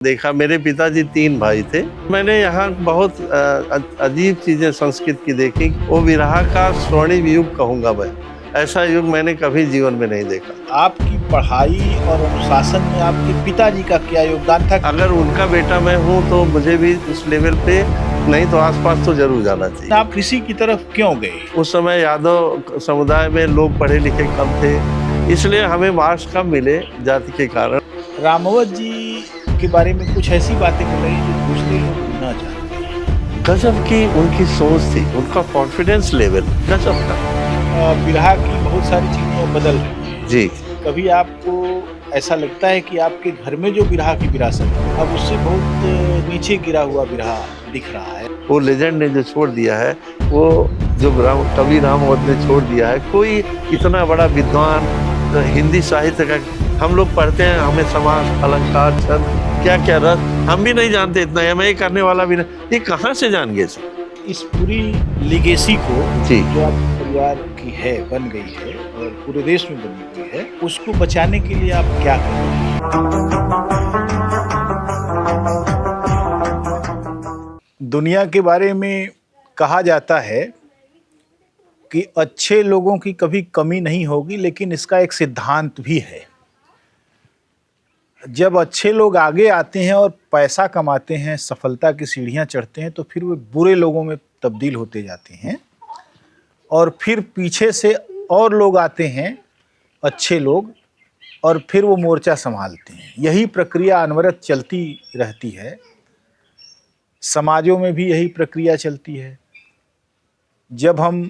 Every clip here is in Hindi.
देखा, मेरे पिताजी 3 भाई थे। मैंने यहाँ बहुत अजीब चीज़ें संस्कृत की देखी। वो विरह का स्वर्णिम युग कहूँगा मैं। ऐसा युग मैंने कभी जीवन में नहीं देखा। आपकी पढ़ाई और अनुशासन में आपके पिताजी का क्या योगदान था? अगर उनका बेटा मैं हूँ तो मुझे भी उस लेवल पे नहीं तो आस-पास तो ज़रूर जाना चाहिए। आप कृषि की तरफ क्यों गए? उस समय यादव समुदाय में लोग पढ़े लिखे कम थे, इसलिए हमें मार्क्स कम मिले जाति के कारण। रामावत जी के बारे में कुछ ऐसी बातें मिल रही जो दूसरे लोग ना जाने। गजब की उनकी सोच थी, उनका कॉन्फिडेंस लेवल गजब था। बिरहा की बहुत सारी चीजें बदल रही हैं। जी। कभी आपको ऐसा लगता है कि आपके घर में जो बिरहा की विरासत है अब उससे बहुत नीचे गिरा हुआ बिरहा दिख रहा है? वो लेजेंड ने जो छोड़ दिया है, वो जो कवि रामावत ने छोड़ दिया है, कोई इतना बड़ा विद्वान हिंदी साहित्य का हम लोग पढ़ते हैं, हमें समास, अलंकार, छंद, क्या क्या रस हम भी नहीं जानते। इतना एमए करने वाला भी नहीं, ये कहाँ से जान गए सर? इस पूरी लिगेसी को जी। जो आपके परिवार की है, बन गई है और पूरे देश में बनी हुई है, उसको बचाने के लिए आप क्या करेंगे? दुनिया के बारे में कहा जाता है कि अच्छे लोगों की कभी कमी नहीं होगी, लेकिन इसका एक सिद्धांत भी है। जब अच्छे लोग आगे आते हैं और पैसा कमाते हैं, सफलता की सीढ़ियां चढ़ते हैं, तो फिर वे बुरे लोगों में तब्दील होते जाते हैं और फिर पीछे से और लोग आते हैं, अच्छे लोग, और फिर वो मोर्चा संभालते हैं। यही प्रक्रिया अनवरत चलती रहती है। समाजों में भी यही प्रक्रिया चलती है। जब हम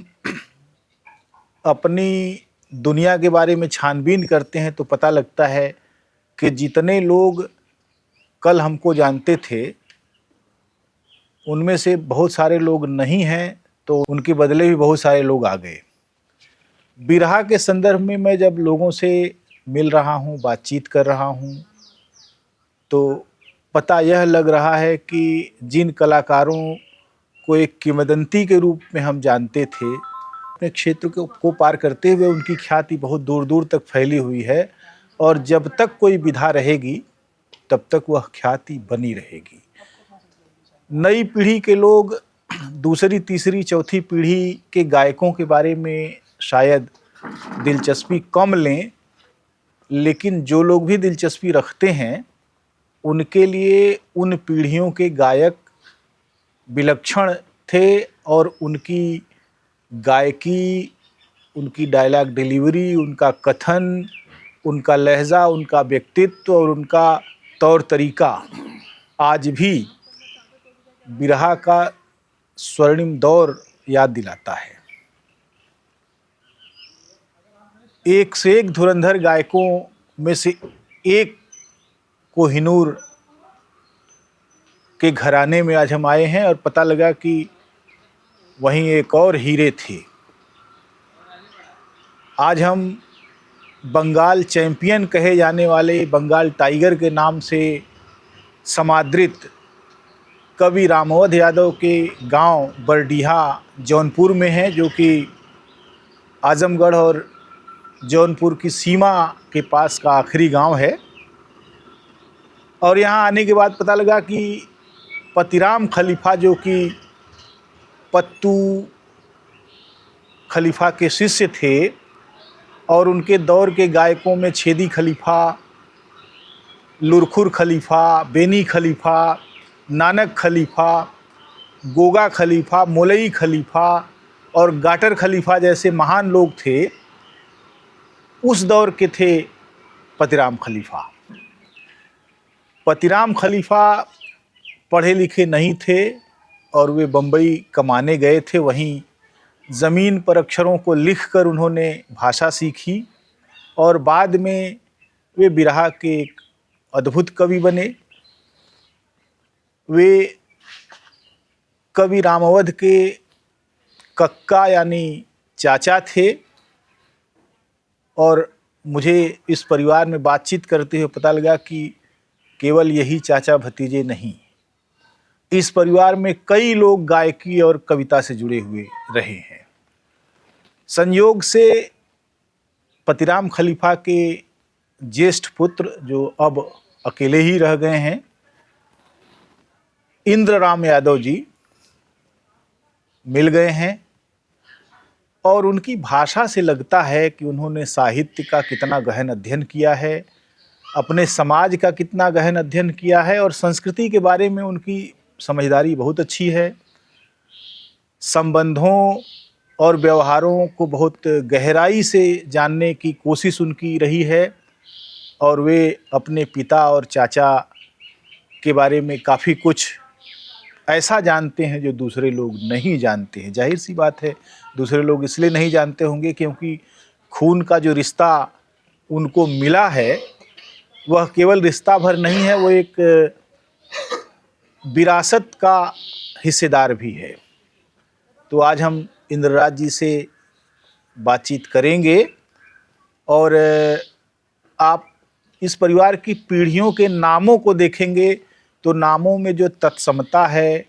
अपनी दुनिया के बारे में छानबीन करते हैं तो पता लगता है कि जितने लोग कल हमको जानते थे उनमें से बहुत सारे लोग नहीं हैं, तो उनके बदले भी बहुत सारे लोग आ गए। बिरहा के संदर्भ में मैं जब लोगों से मिल रहा हूँ, बातचीत कर रहा हूँ, तो पता यह लग रहा है कि जिन कलाकारों को एक किंवदंती के रूप में हम जानते थे, अपने क्षेत्र को पार करते हुए उनकी ख्याति बहुत दूर दूर तक फैली हुई है और जब तक कोई विधा रहेगी तब तक वह ख्याति बनी रहेगी। नई पीढ़ी के लोग दूसरी, तीसरी, चौथी पीढ़ी के गायकों के बारे में शायद दिलचस्पी कम लें, लेकिन जो लोग भी दिलचस्पी रखते हैं उनके लिए उन पीढ़ियों के गायक विलक्षण थे और उनकी गायकी, उनकी डायलॉग डिलीवरी, उनका कथन, उनका लहजा, उनका व्यक्तित्व और उनका तौर तरीका आज भी बिरहा का स्वर्णिम दौर याद दिलाता है। एक से एक धुरंधर गायकों में से एक कोहिनूर के घराने में आज हम आए हैं और पता लगा कि वहीं एक और हीरे थे। आज हम बंगाल चैंपियन कहे जाने वाले, बंगाल टाइगर के नाम से समादृत कवि रामावत यादव के गांव बरडीहा जौनपुर में है, जो कि आजमगढ़ और जौनपुर की सीमा के पास का आखिरी गांव है। और यहाँ आने के बाद पता लगा कि पतिराम खलीफा, जो कि पत्तू खलीफा के शिष्य थे और उनके दौर के गायकों में छेदी खलीफा, लुरखुर खलीफा, बेनी खलीफा, नानक खलीफा, गोगा खलीफा, मोलई खलीफा और गाटर खलीफा जैसे महान लोग थे, उस दौर के थे पतिराम खलीफा। पतिराम खलीफा पढ़े लिखे नहीं थे और वे बम्बई कमाने गए थे। वहीं ज़मीन पर अक्षरों को लिखकर उन्होंने भाषा सीखी और बाद में वे बिरहा के एक अद्भुत कवि बने। वे कवि रामावत के कक्का यानी चाचा थे और मुझे इस परिवार में बातचीत करते हुए पता लगा कि केवल यही चाचा भतीजे नहीं, इस परिवार में कई लोग गायकी और कविता से जुड़े हुए रहे हैं। संयोग से पतिराम खलीफा के ज्येष्ठ पुत्र, जो अब अकेले ही रह गए हैं, इंद्र राम यादव जी मिल गए हैं और उनकी भाषा से लगता है कि उन्होंने साहित्य का कितना गहन अध्ययन किया है, अपने समाज का कितना गहन अध्ययन किया है और संस्कृति के बारे में उनकी समझदारी बहुत अच्छी है। संबंधों और व्यवहारों को बहुत गहराई से जानने की कोशिश उनकी रही है और वे अपने पिता और चाचा के बारे में काफ़ी कुछ ऐसा जानते हैं जो दूसरे लोग नहीं जानते हैं। जाहिर सी बात है, दूसरे लोग इसलिए नहीं जानते होंगे क्योंकि खून का जो रिश्ता उनको मिला है वह केवल रिश्ता भर नहीं है, वो एक विरासत का हिस्सेदार भी है। तो आज हम इंद्रराज जी से बातचीत करेंगे और आप इस परिवार की पीढ़ियों के नामों को देखेंगे तो नामों में जो तत्समता है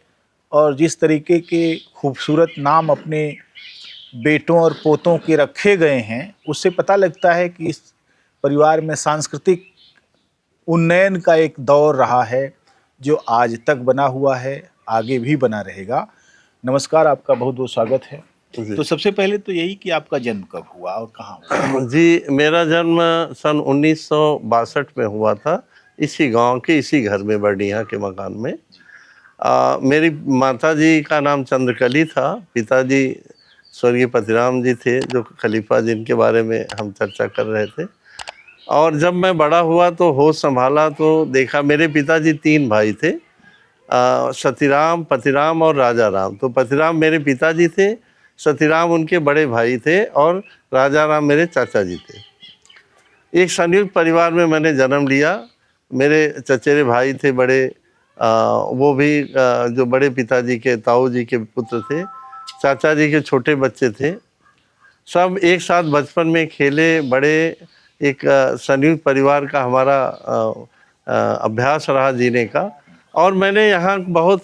और जिस तरीके के खूबसूरत नाम अपने बेटों और पोतों के रखे गए हैं, उससे पता लगता है कि इस परिवार में सांस्कृतिक उन्नयन का एक दौर रहा है जो आज तक बना हुआ है, आगे भी बना रहेगा। नमस्कार, आपका बहुत बहुत स्वागत है। तो सबसे पहले तो यही कि आपका जन्म कब हुआ और कहाँ हुआ? जी, मेरा जन्म सन 1962 में हुआ था, इसी गांव के इसी घर में, बरडीहा के मकान में। मेरी माता जी का नाम चंद्रकली था, पिताजी स्वर्गीय पतिराम जी थे जो खलीफा जिनके बारे में हम चर्चा कर रहे थे। और जब मैं बड़ा हुआ तो होश संभाला तो देखा मेरे पिताजी 3 भाई थे, सतीराम, पतिराम और राजा राम। तो पतिराम मेरे पिताजी थे, सतीराम उनके बड़े भाई थे और राजा राम मेरे चाचा जी थे। एक संयुक्त परिवार में मैंने जन्म लिया। मेरे चचेरे भाई थे बड़े, वो भी जो बड़े पिताजी के ताऊ जी के पुत्र थे, चाचा जी के छोटे बच्चे थे। सब एक साथ बचपन में खेले बड़े। एक संयुक्त परिवार का हमारा अभ्यास रहा जीने का। और मैंने यहाँ बहुत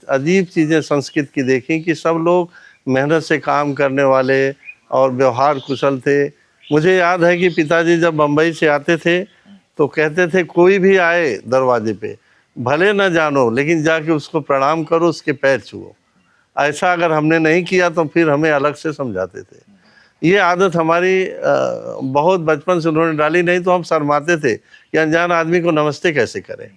अजीब चीज़ें संस्कृत की देखी कि सब लोग मेहनत से काम करने वाले और व्यवहार कुशल थे। मुझे याद है कि पिताजी जब बम्बई से आते थे तो कहते थे कोई भी आए दरवाजे पे, भले न जानो लेकिन जाके उसको प्रणाम करो, उसके पैर छुओ। ऐसा अगर हमने नहीं किया तो फिर हमें अलग से समझाते थे। ये आदत हमारी बहुत बचपन से उन्होंने डाली, नहीं तो हम शर्माते थे कि अनजान आदमी को नमस्ते कैसे करें।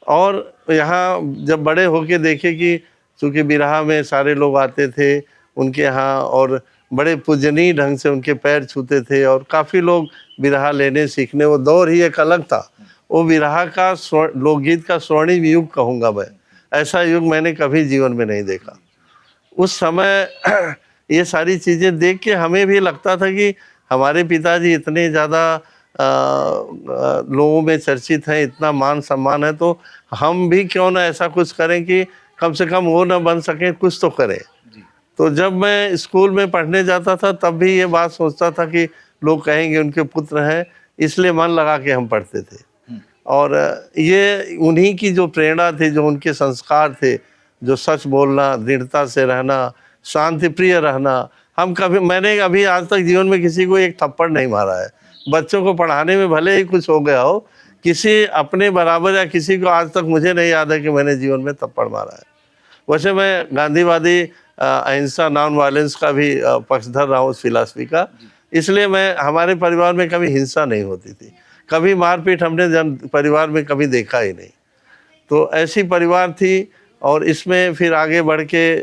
और यहाँ जब बड़े होके देखे कि चूँकि बिरहा में सारे लोग आते थे उनके यहाँ और बड़े पूजनीय ढंग से उनके पैर छूते थे और काफ़ी लोग बिरहा लेने सीखने, वो दौर ही एक अलग था। वो बिरहा का लोकगीत का स्वर्णिम युग कहूँगा मैं, ऐसा युग मैंने कभी जीवन में नहीं देखा। उस समय ये सारी चीज़ें देख के हमें भी लगता था कि हमारे पिताजी इतने ज़्यादा लोगों में चर्चित हैं, इतना मान सम्मान है, तो हम भी क्यों ना ऐसा कुछ करें कि कम से कम वो ना बन सके, कुछ तो करें। तो जब मैं स्कूल में पढ़ने जाता था तब भी ये बात सोचता था कि लोग कहेंगे उनके पुत्र हैं, इसलिए मन लगा के हम पढ़ते थे। और ये उन्हीं की जो प्रेरणा थी, जो उनके संस्कार थे, जो सच बोलना, दृढ़ता से रहना, शांति प्रिय रहना। मैंने अभी आज तक जीवन में किसी को एक थप्पड़ नहीं मारा है। बच्चों को पढ़ाने में भले ही कुछ हो गया हो, किसी अपने बराबर या किसी को आज तक मुझे नहीं याद है कि मैंने जीवन में थप्पड़ मारा है। वैसे मैं गांधीवादी अहिंसा, नॉन वायलेंस का भी पक्षधर रहा हूँ उस फिलॉसफी का, इसलिए हमारे परिवार में कभी हिंसा नहीं होती थी, कभी मारपीट हमने परिवार में कभी देखा ही नहीं। तो ऐसी परिवार थी। और इसमें फिर आगे बढ़ के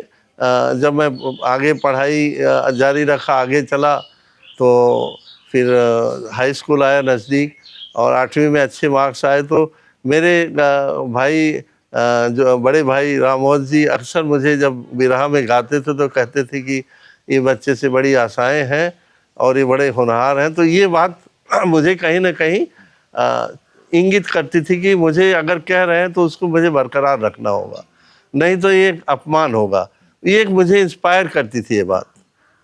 जब मैं आगे पढ़ाई जारी रखा, आगे चला, तो फिर हाई स्कूल आया नज़दीक और 8वीं में अच्छे मार्क्स आए। तो मेरे भाई, जो बड़े भाई रामोद जी, अक्सर मुझे जब बिरहा में गाते थे तो कहते थे कि ये बच्चे से बड़ी आशाएं हैं और ये बड़े होनहार हैं। तो ये बात मुझे कहीं ना कहीं इंगित करती थी कि मुझे अगर कह रहे हैं तो उसको मुझे बरकरार रखना होगा, नहीं तो ये अपमान होगा। ये एक मुझे इंस्पायर करती थी, ये बात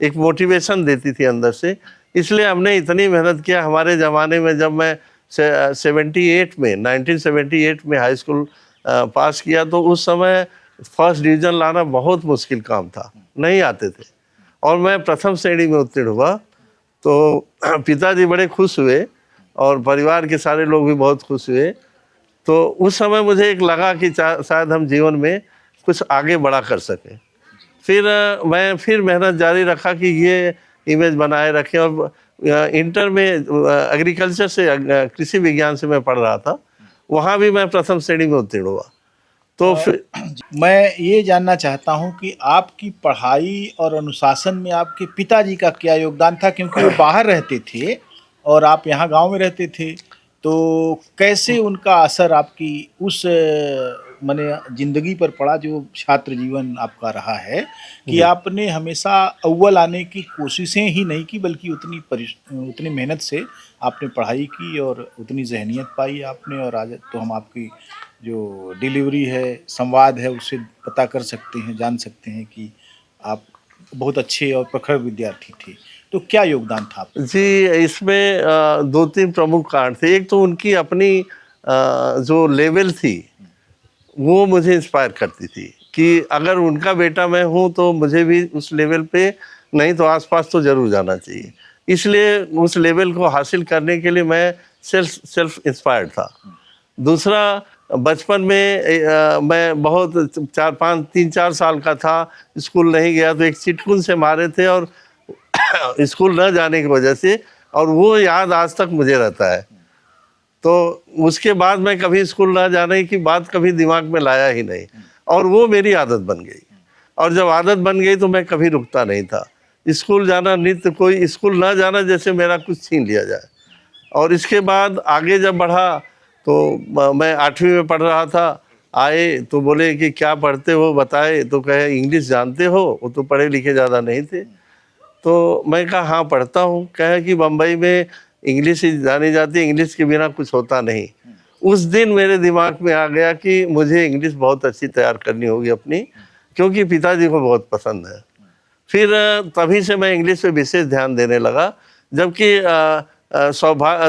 एक मोटिवेशन देती थी अंदर से। इसलिए हमने इतनी मेहनत किया। हमारे ज़माने में जब मैं 1978 में हाई स्कूल पास किया तो उस समय फर्स्ट डिवीज़न लाना बहुत मुश्किल काम था, नहीं आते थे। और मैं प्रथम श्रेणी में उत्तीर्ण हुआ तो पिताजी बड़े खुश हुए और परिवार के सारे लोग भी बहुत खुश हुए। तो उस समय मुझे एक लगा कि शायद हम जीवन में कुछ आगे बड़ा कर सकें। फिर मैं फिर मेहनत जारी रखा कि ये इमेज बनाए रखें। और इंटर में एग्रीकल्चर से कृषि विज्ञान से मैं पढ़ रहा था, वहाँ भी मैं प्रथम श्रेणी में उत्तीर्ण हुआ। तो फिर मैं ये जानना चाहता हूँ कि आपकी पढ़ाई और अनुशासन में आपके पिताजी का क्या योगदान था, क्योंकि वो बाहर रहते थे और आप यहाँ गांव में रहते थे, तो कैसे उनका असर आपकी उस माने जिंदगी पर पड़ा जो छात्र जीवन आपका रहा है, कि आपने हमेशा अव्वल आने की कोशिशें ही नहीं की, बल्कि उतनी मेहनत से आपने पढ़ाई की और उतनी जहनियत पाई आपने, और आज तो हम आपकी जो डिलीवरी है, संवाद है, उससे पता कर सकते हैं, जान सकते हैं कि आप बहुत अच्छे और प्रखर विद्यार्थी थे। तो क्या योगदान था आपका? जी, इसमें 2-3 प्रमुख कारण थे। एक तो उनकी अपनी जो लेवल थी, वो मुझे इंस्पायर करती थी कि अगर उनका बेटा मैं हूँ तो मुझे भी उस लेवल पे नहीं तो आसपास तो ज़रूर जाना चाहिए। इसलिए उस लेवल को हासिल करने के लिए मैं सेल्फ इंस्पायर्ड था। दूसरा, बचपन में मैं बहुत 3-4 साल का था, स्कूल नहीं गया तो एक चिटकुन से मारे थे और स्कूल न जाने की वजह से, और वो याद आज तक मुझे रहता है। तो उसके बाद मैं कभी स्कूल ना जाने की बात कभी दिमाग में लाया ही नहीं, और वो मेरी आदत बन गई। और जब आदत बन गई तो मैं कभी रुकता नहीं था। स्कूल जाना नित्य, कोई स्कूल ना जाना जैसे मेरा कुछ छीन लिया जाए। और इसके बाद आगे जब बढ़ा तो मैं 8वीं में पढ़ रहा था, आए तो बोले कि क्या पढ़ते हो बताए, तो कहे इंग्लिश जानते हो, वो तो पढ़े लिखे ज़्यादा नहीं थे। तो मैं कहा हाँ पढ़ता हूँ। कहे कि बम्बई में इंग्लिश ही जानी जाती है, इंग्लिश के बिना कुछ होता नहीं। उस दिन मेरे दिमाग में आ गया कि मुझे इंग्लिश बहुत अच्छी तैयार करनी होगी अपनी, क्योंकि पिताजी को बहुत पसंद है। फिर तभी से मैं इंग्लिश पे विशेष ध्यान देने लगा, जबकि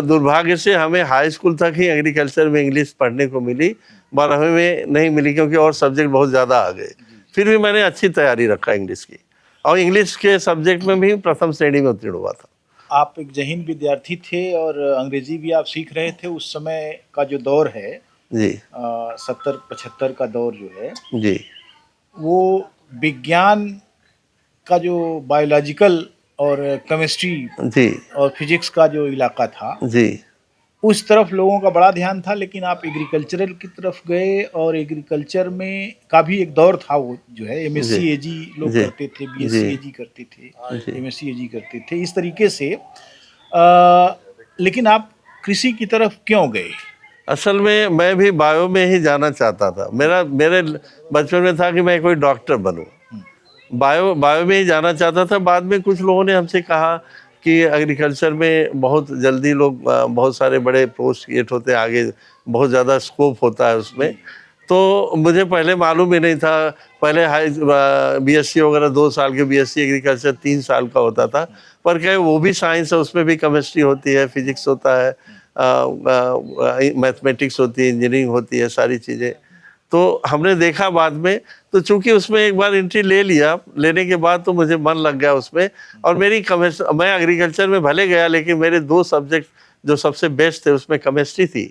दुर्भाग्य से हमें हाई स्कूल तक ही एग्रीकल्चर में इंग्लिश पढ़ने को मिली, 12वीं में नहीं मिली, क्योंकि और सब्जेक्ट बहुत ज़्यादा आ गए। फिर भी मैंने अच्छी तैयारी रखा इंग्लिश की, और इंग्लिश के सब्जेक्ट में भी प्रथम श्रेणी में उत्तीर्ण हुआ था। आप एक ज़हीन विद्यार्थी थे और अंग्रेजी भी आप सीख रहे थे। उस समय का जो दौर है जी 70-75 का दौर जो है, जी वो विज्ञान का जो बायोलॉजिकल और केमिस्ट्री जी और फिजिक्स का जो इलाका था, जी उस तरफ लोगों का बड़ा ध्यान था। लेकिन आप एग्रीकल्चरल की तरफ गए और एग्रीकल्चर में का भी एक दौर था, वो जो है एमएससी एजी लोग जी, करते थे, बीएससी जी, एजी करते थे, जी। एमएससी एजी करते थे, इस तरीके से। लेकिन आप कृषि की तरफ क्यों गए? असल में मैं भी बायो में ही जाना चाहता था। मेरे बचपन में था कि मैं कोई डॉक्टर बनूं। बायो में ही जाना चाहता था। बाद में कुछ लोगों ने हमसे कहा कि एग्रीकल्चर में बहुत जल्दी लोग बहुत सारे बड़े पोस्ट क्रिएट होते हैं, आगे बहुत ज़्यादा स्कोप होता है उसमें। तो मुझे पहले मालूम ही नहीं था। पहले बीएससी वगैरह 2 साल के, बीएससी एग्रीकल्चर 3 साल का होता था। पर क्या वो भी साइंस है, उसमें भी केमिस्ट्री होती है, फिजिक्स होता है, मैथमेटिक्स होती है, इंजीनियरिंग होती है, सारी चीज़ें। तो हमने देखा बाद में, तो चूंकि उसमें एक बार एंट्री ले लिया, लेने के बाद तो मुझे मन लग गया उसमें। और मैं एग्रीकल्चर में भले गया, लेकिन मेरे 2 सब्जेक्ट जो सबसे बेस्ट थे उसमें केमिस्ट्री थी।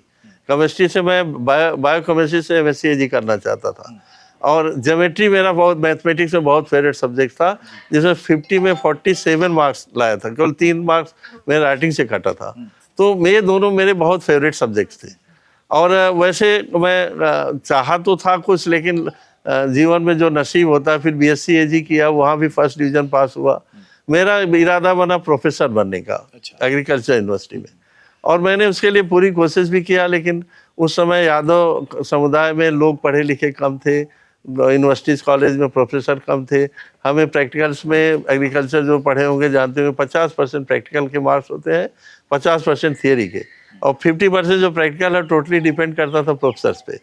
केमिस्ट्री से मैं बायोकेमिस्ट्री से एमएससी एजी करना चाहता था। और ज्योमेट्री मेरा बहुत, मैथमेटिक्स में बहुत फेवरेट सब्जेक्ट था, जिसमें 50 में 47 मार्क्स लाया था। केवल 3 मार्क्स मेरे राइटिंग से कटा था। तो ये दोनों मेरे बहुत फेवरेट सब्जेक्ट्स थे। और वैसे मैं चाहा तो था कुछ, लेकिन जीवन में जो नसीब होता है। फिर बीएससी एजी किया, वहाँ भी फर्स्ट डिवीज़न पास हुआ। मेरा इरादा बना प्रोफेसर बनने का एग्रीकल्चर यूनिवर्सिटी में, और मैंने उसके लिए पूरी कोशिश भी किया। लेकिन उस समय यादव समुदाय में लोग पढ़े लिखे कम थे, यूनिवर्सिटीज़ कॉलेज में प्रोफेसर कम थे। हमें प्रैक्टिकल्स में, एग्रीकल्चर जो पढ़े होंगे जानते होंगे, 50% प्रैक्टिकल के मार्क्स होते हैं, 50% थियरी के, और 50% जो प्रैक्टिकल है टोटली डिपेंड करता था प्रोफेसर्स पे।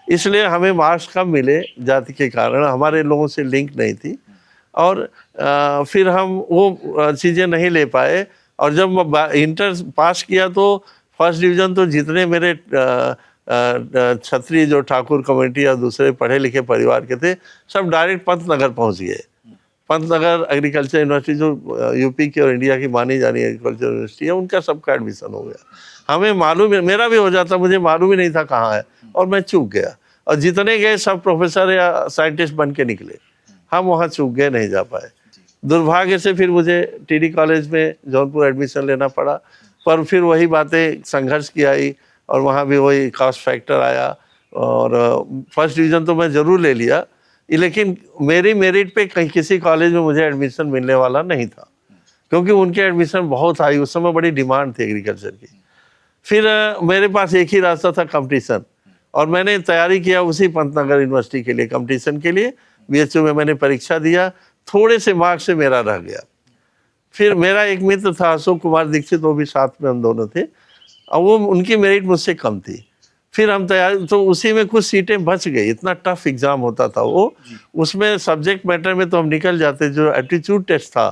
इसलिए हमें मार्क्स कम मिले, जाति के कारण हमारे लोगों से लिंक नहीं थी, और फिर हम वो चीज़ें नहीं ले पाए। और जब इंटर पास किया तो फर्स्ट डिवीज़न तो जितने मेरे छत्री जो ठाकुर कम्युनिटी या दूसरे पढ़े लिखे परिवार के थे, सब डायरेक्ट पंतनगर पहुंच गए। पंतनगर एग्रीकल्चर यूनिवर्सिटी जो यूपी की और इंडिया की मानी जानी एग्रीकल्चर यूनिवर्सिटी है, उनका सबका एडमिशन हो गया। हमें मालूम, मेरा भी हो जाता, मुझे मालूम ही नहीं था कहाँ है, और मैं चूक गया। और जितने गए सब प्रोफेसर या साइंटिस्ट बन के निकले, हम वहाँ चूक गए, नहीं जा पाए। दुर्भाग्य से फिर मुझे टीडी कॉलेज में जौनपुर एडमिशन लेना पड़ा, पर फिर वही बातें संघर्ष की आई, और वहाँ भी वही कास्ट फैक्टर आया, और फर्स्ट डिवीज़न तो मैं ज़रूर ले लिया, लेकिन मेरी मेरिट पे कहीं किसी कॉलेज में मुझे एडमिशन मिलने वाला नहीं था, क्योंकि उनके एडमिशन बहुत हाई, उस समय बड़ी डिमांड थी एग्रीकल्चर की। फिर मेरे पास एक ही रास्ता था, कंपटीशन, और मैंने तैयारी किया उसी पंतनगर यूनिवर्सिटी के लिए, कंपटीशन के लिए। बीएचयू में मैंने परीक्षा दिया, थोड़े से मार्क्स से मेरा रह गया। फिर मेरा एक मित्र था अशोक कुमार दीक्षित, वो भी साथ में हम दोनों थे, और वो उनकी मेरिट मुझसे कम थी। फिर हम तैयारी, तो उसी में कुछ सीटें बच गई। इतना टफ एग्जाम होता था वो, उसमें सब्जेक्ट मैटर में तो हम निकल जाते। जो एप्टीट्यूड टेस्ट था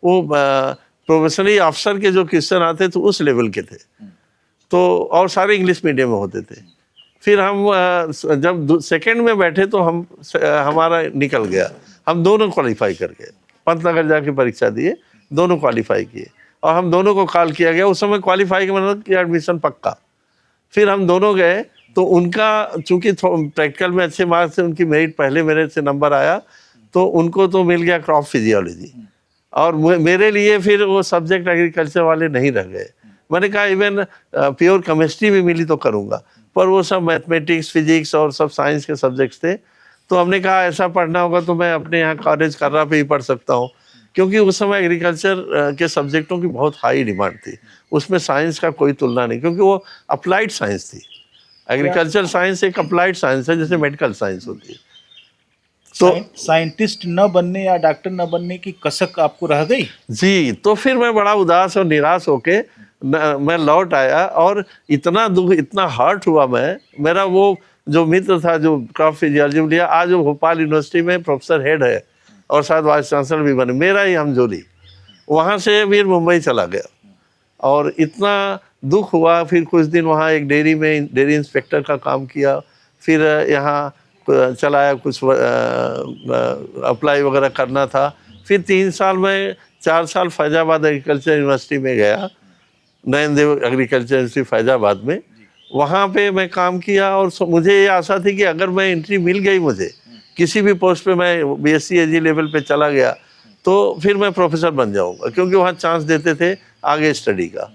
वो प्रोफेशनली अफसर के जो क्वेश्चन आते थे उस लेवल के थे, तो और सारे इंग्लिश मीडियम में होते थे। फिर हम जब सेकंड में बैठे तो हमारा निकल गया, हम दोनों क्वालिफाई कर गए, पंतनगर जाके परीक्षा दिए, दोनों क्वालिफाई किए, और हम दोनों को कॉल किया गया। उस समय क्वालिफाई का मतलब कि एडमिशन पक्का। फिर हम दोनों गए, तो उनका चूंकि प्रैक्टिकल में अच्छे मार्क्स थे, उनकी मेरिट पहले मेरे से नंबर आया, तो उनको तो मिल गया क्रॉप फिजियोलॉजी, और मेरे लिए फिर वो सब्जेक्ट एग्रीकल्चर वाले नहीं रह गए। मैंने कहा इवन प्योर केमिस्ट्री भी मिली तो करूँगा, पर वो सब मैथमेटिक्स, फिजिक्स और सब साइंस के सब्जेक्ट्स थे। तो हमने कहा ऐसा पढ़ना होगा तो मैं अपने यहाँ कॉलेज कर्रा पे ही पढ़ सकता हूँ, क्योंकि उस समय एग्रीकल्चर के सब्जेक्टों की बहुत हाई डिमांड थी, उसमें साइंस का कोई तुलना नहीं, क्योंकि वो अप्लाइड साइंस थी। एग्रीकल्चर साइंस एक अप्लाइड साइंस है, जैसे मेडिकल साइंस होती है। तो साइंटिस्ट न बनने या डॉक्टर न बनने की कसक आपको रह गई? जी, तो फिर मैं बड़ा उदास और निराश होके मैं लौट आया, और इतना दुख, इतना हर्ट हुआ मैं। मेरा वो जो मित्र था जो क्रॉप फिजियोलॉजी में लिया, आज वो भोपाल यूनिवर्सिटी में प्रोफेसर हेड है, और शायद वाइस चांसलर भी बने, मेरा ही हमजोली। वहाँ से फिर मुंबई चला गया, और इतना दुख हुआ। फिर कुछ दिन वहाँ एक डेयरी में डेयरी इंस्पेक्टर का काम किया, फिर यहाँ चलाया, कुछ अप्लाई वगैरह करना था। फिर 3 साल में 4 साल फैजाबाद एग्रीकल्चर यूनिवर्सिटी में गया, नयन देव एग्रीकल्चर यूनिवर्सिटी फैजाबाद में, वहाँ पे मैं काम किया। और मुझे ये आशा थी कि अगर मैं एंट्री मिल गई मुझे किसी भी पोस्ट पे, मैं बीएससी एजी लेवल पे चला गया, तो फिर मैं प्रोफेसर बन जाऊँगा, क्योंकि वहाँ चांस देते थे आगे स्टडी का।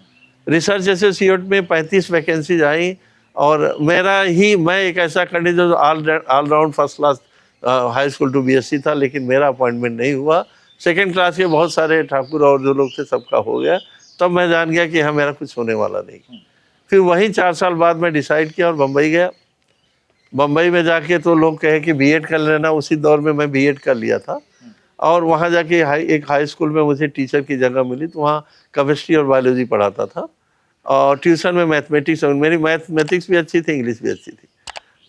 रिसर्च एसोसिएट में 35 वैकेंसीज आई, और मैं एक ऐसा कैंडिडेट जो all round first class high school to BSc था, लेकिन मेरा अपॉइंटमेंट नहीं हुआ। सेकेंड क्लास के बहुत सारे ठाकुर और जो लोग थे सबका हो गया। तब मैं जान गया कि हाँ, मेरा कुछ होने वाला नहीं। फिर वहीं 4 साल बाद मैं डिसाइड किया और बम्बई गया। बम्बई में जाके तो लोग कहे कि बीएड कर लेना, उसी दौर में मैं बीएड कर लिया था, और वहाँ जाके एक हाई स्कूल में मुझे टीचर की जगह मिली, तो वहाँ केमिस्ट्री और बायोलॉजी पढ़ाता था, और ट्यूशन में मैथमेटिक्स, और मेरी मैथमेटिक्स भी अच्छी थी, इंग्लिश भी अच्छी थी।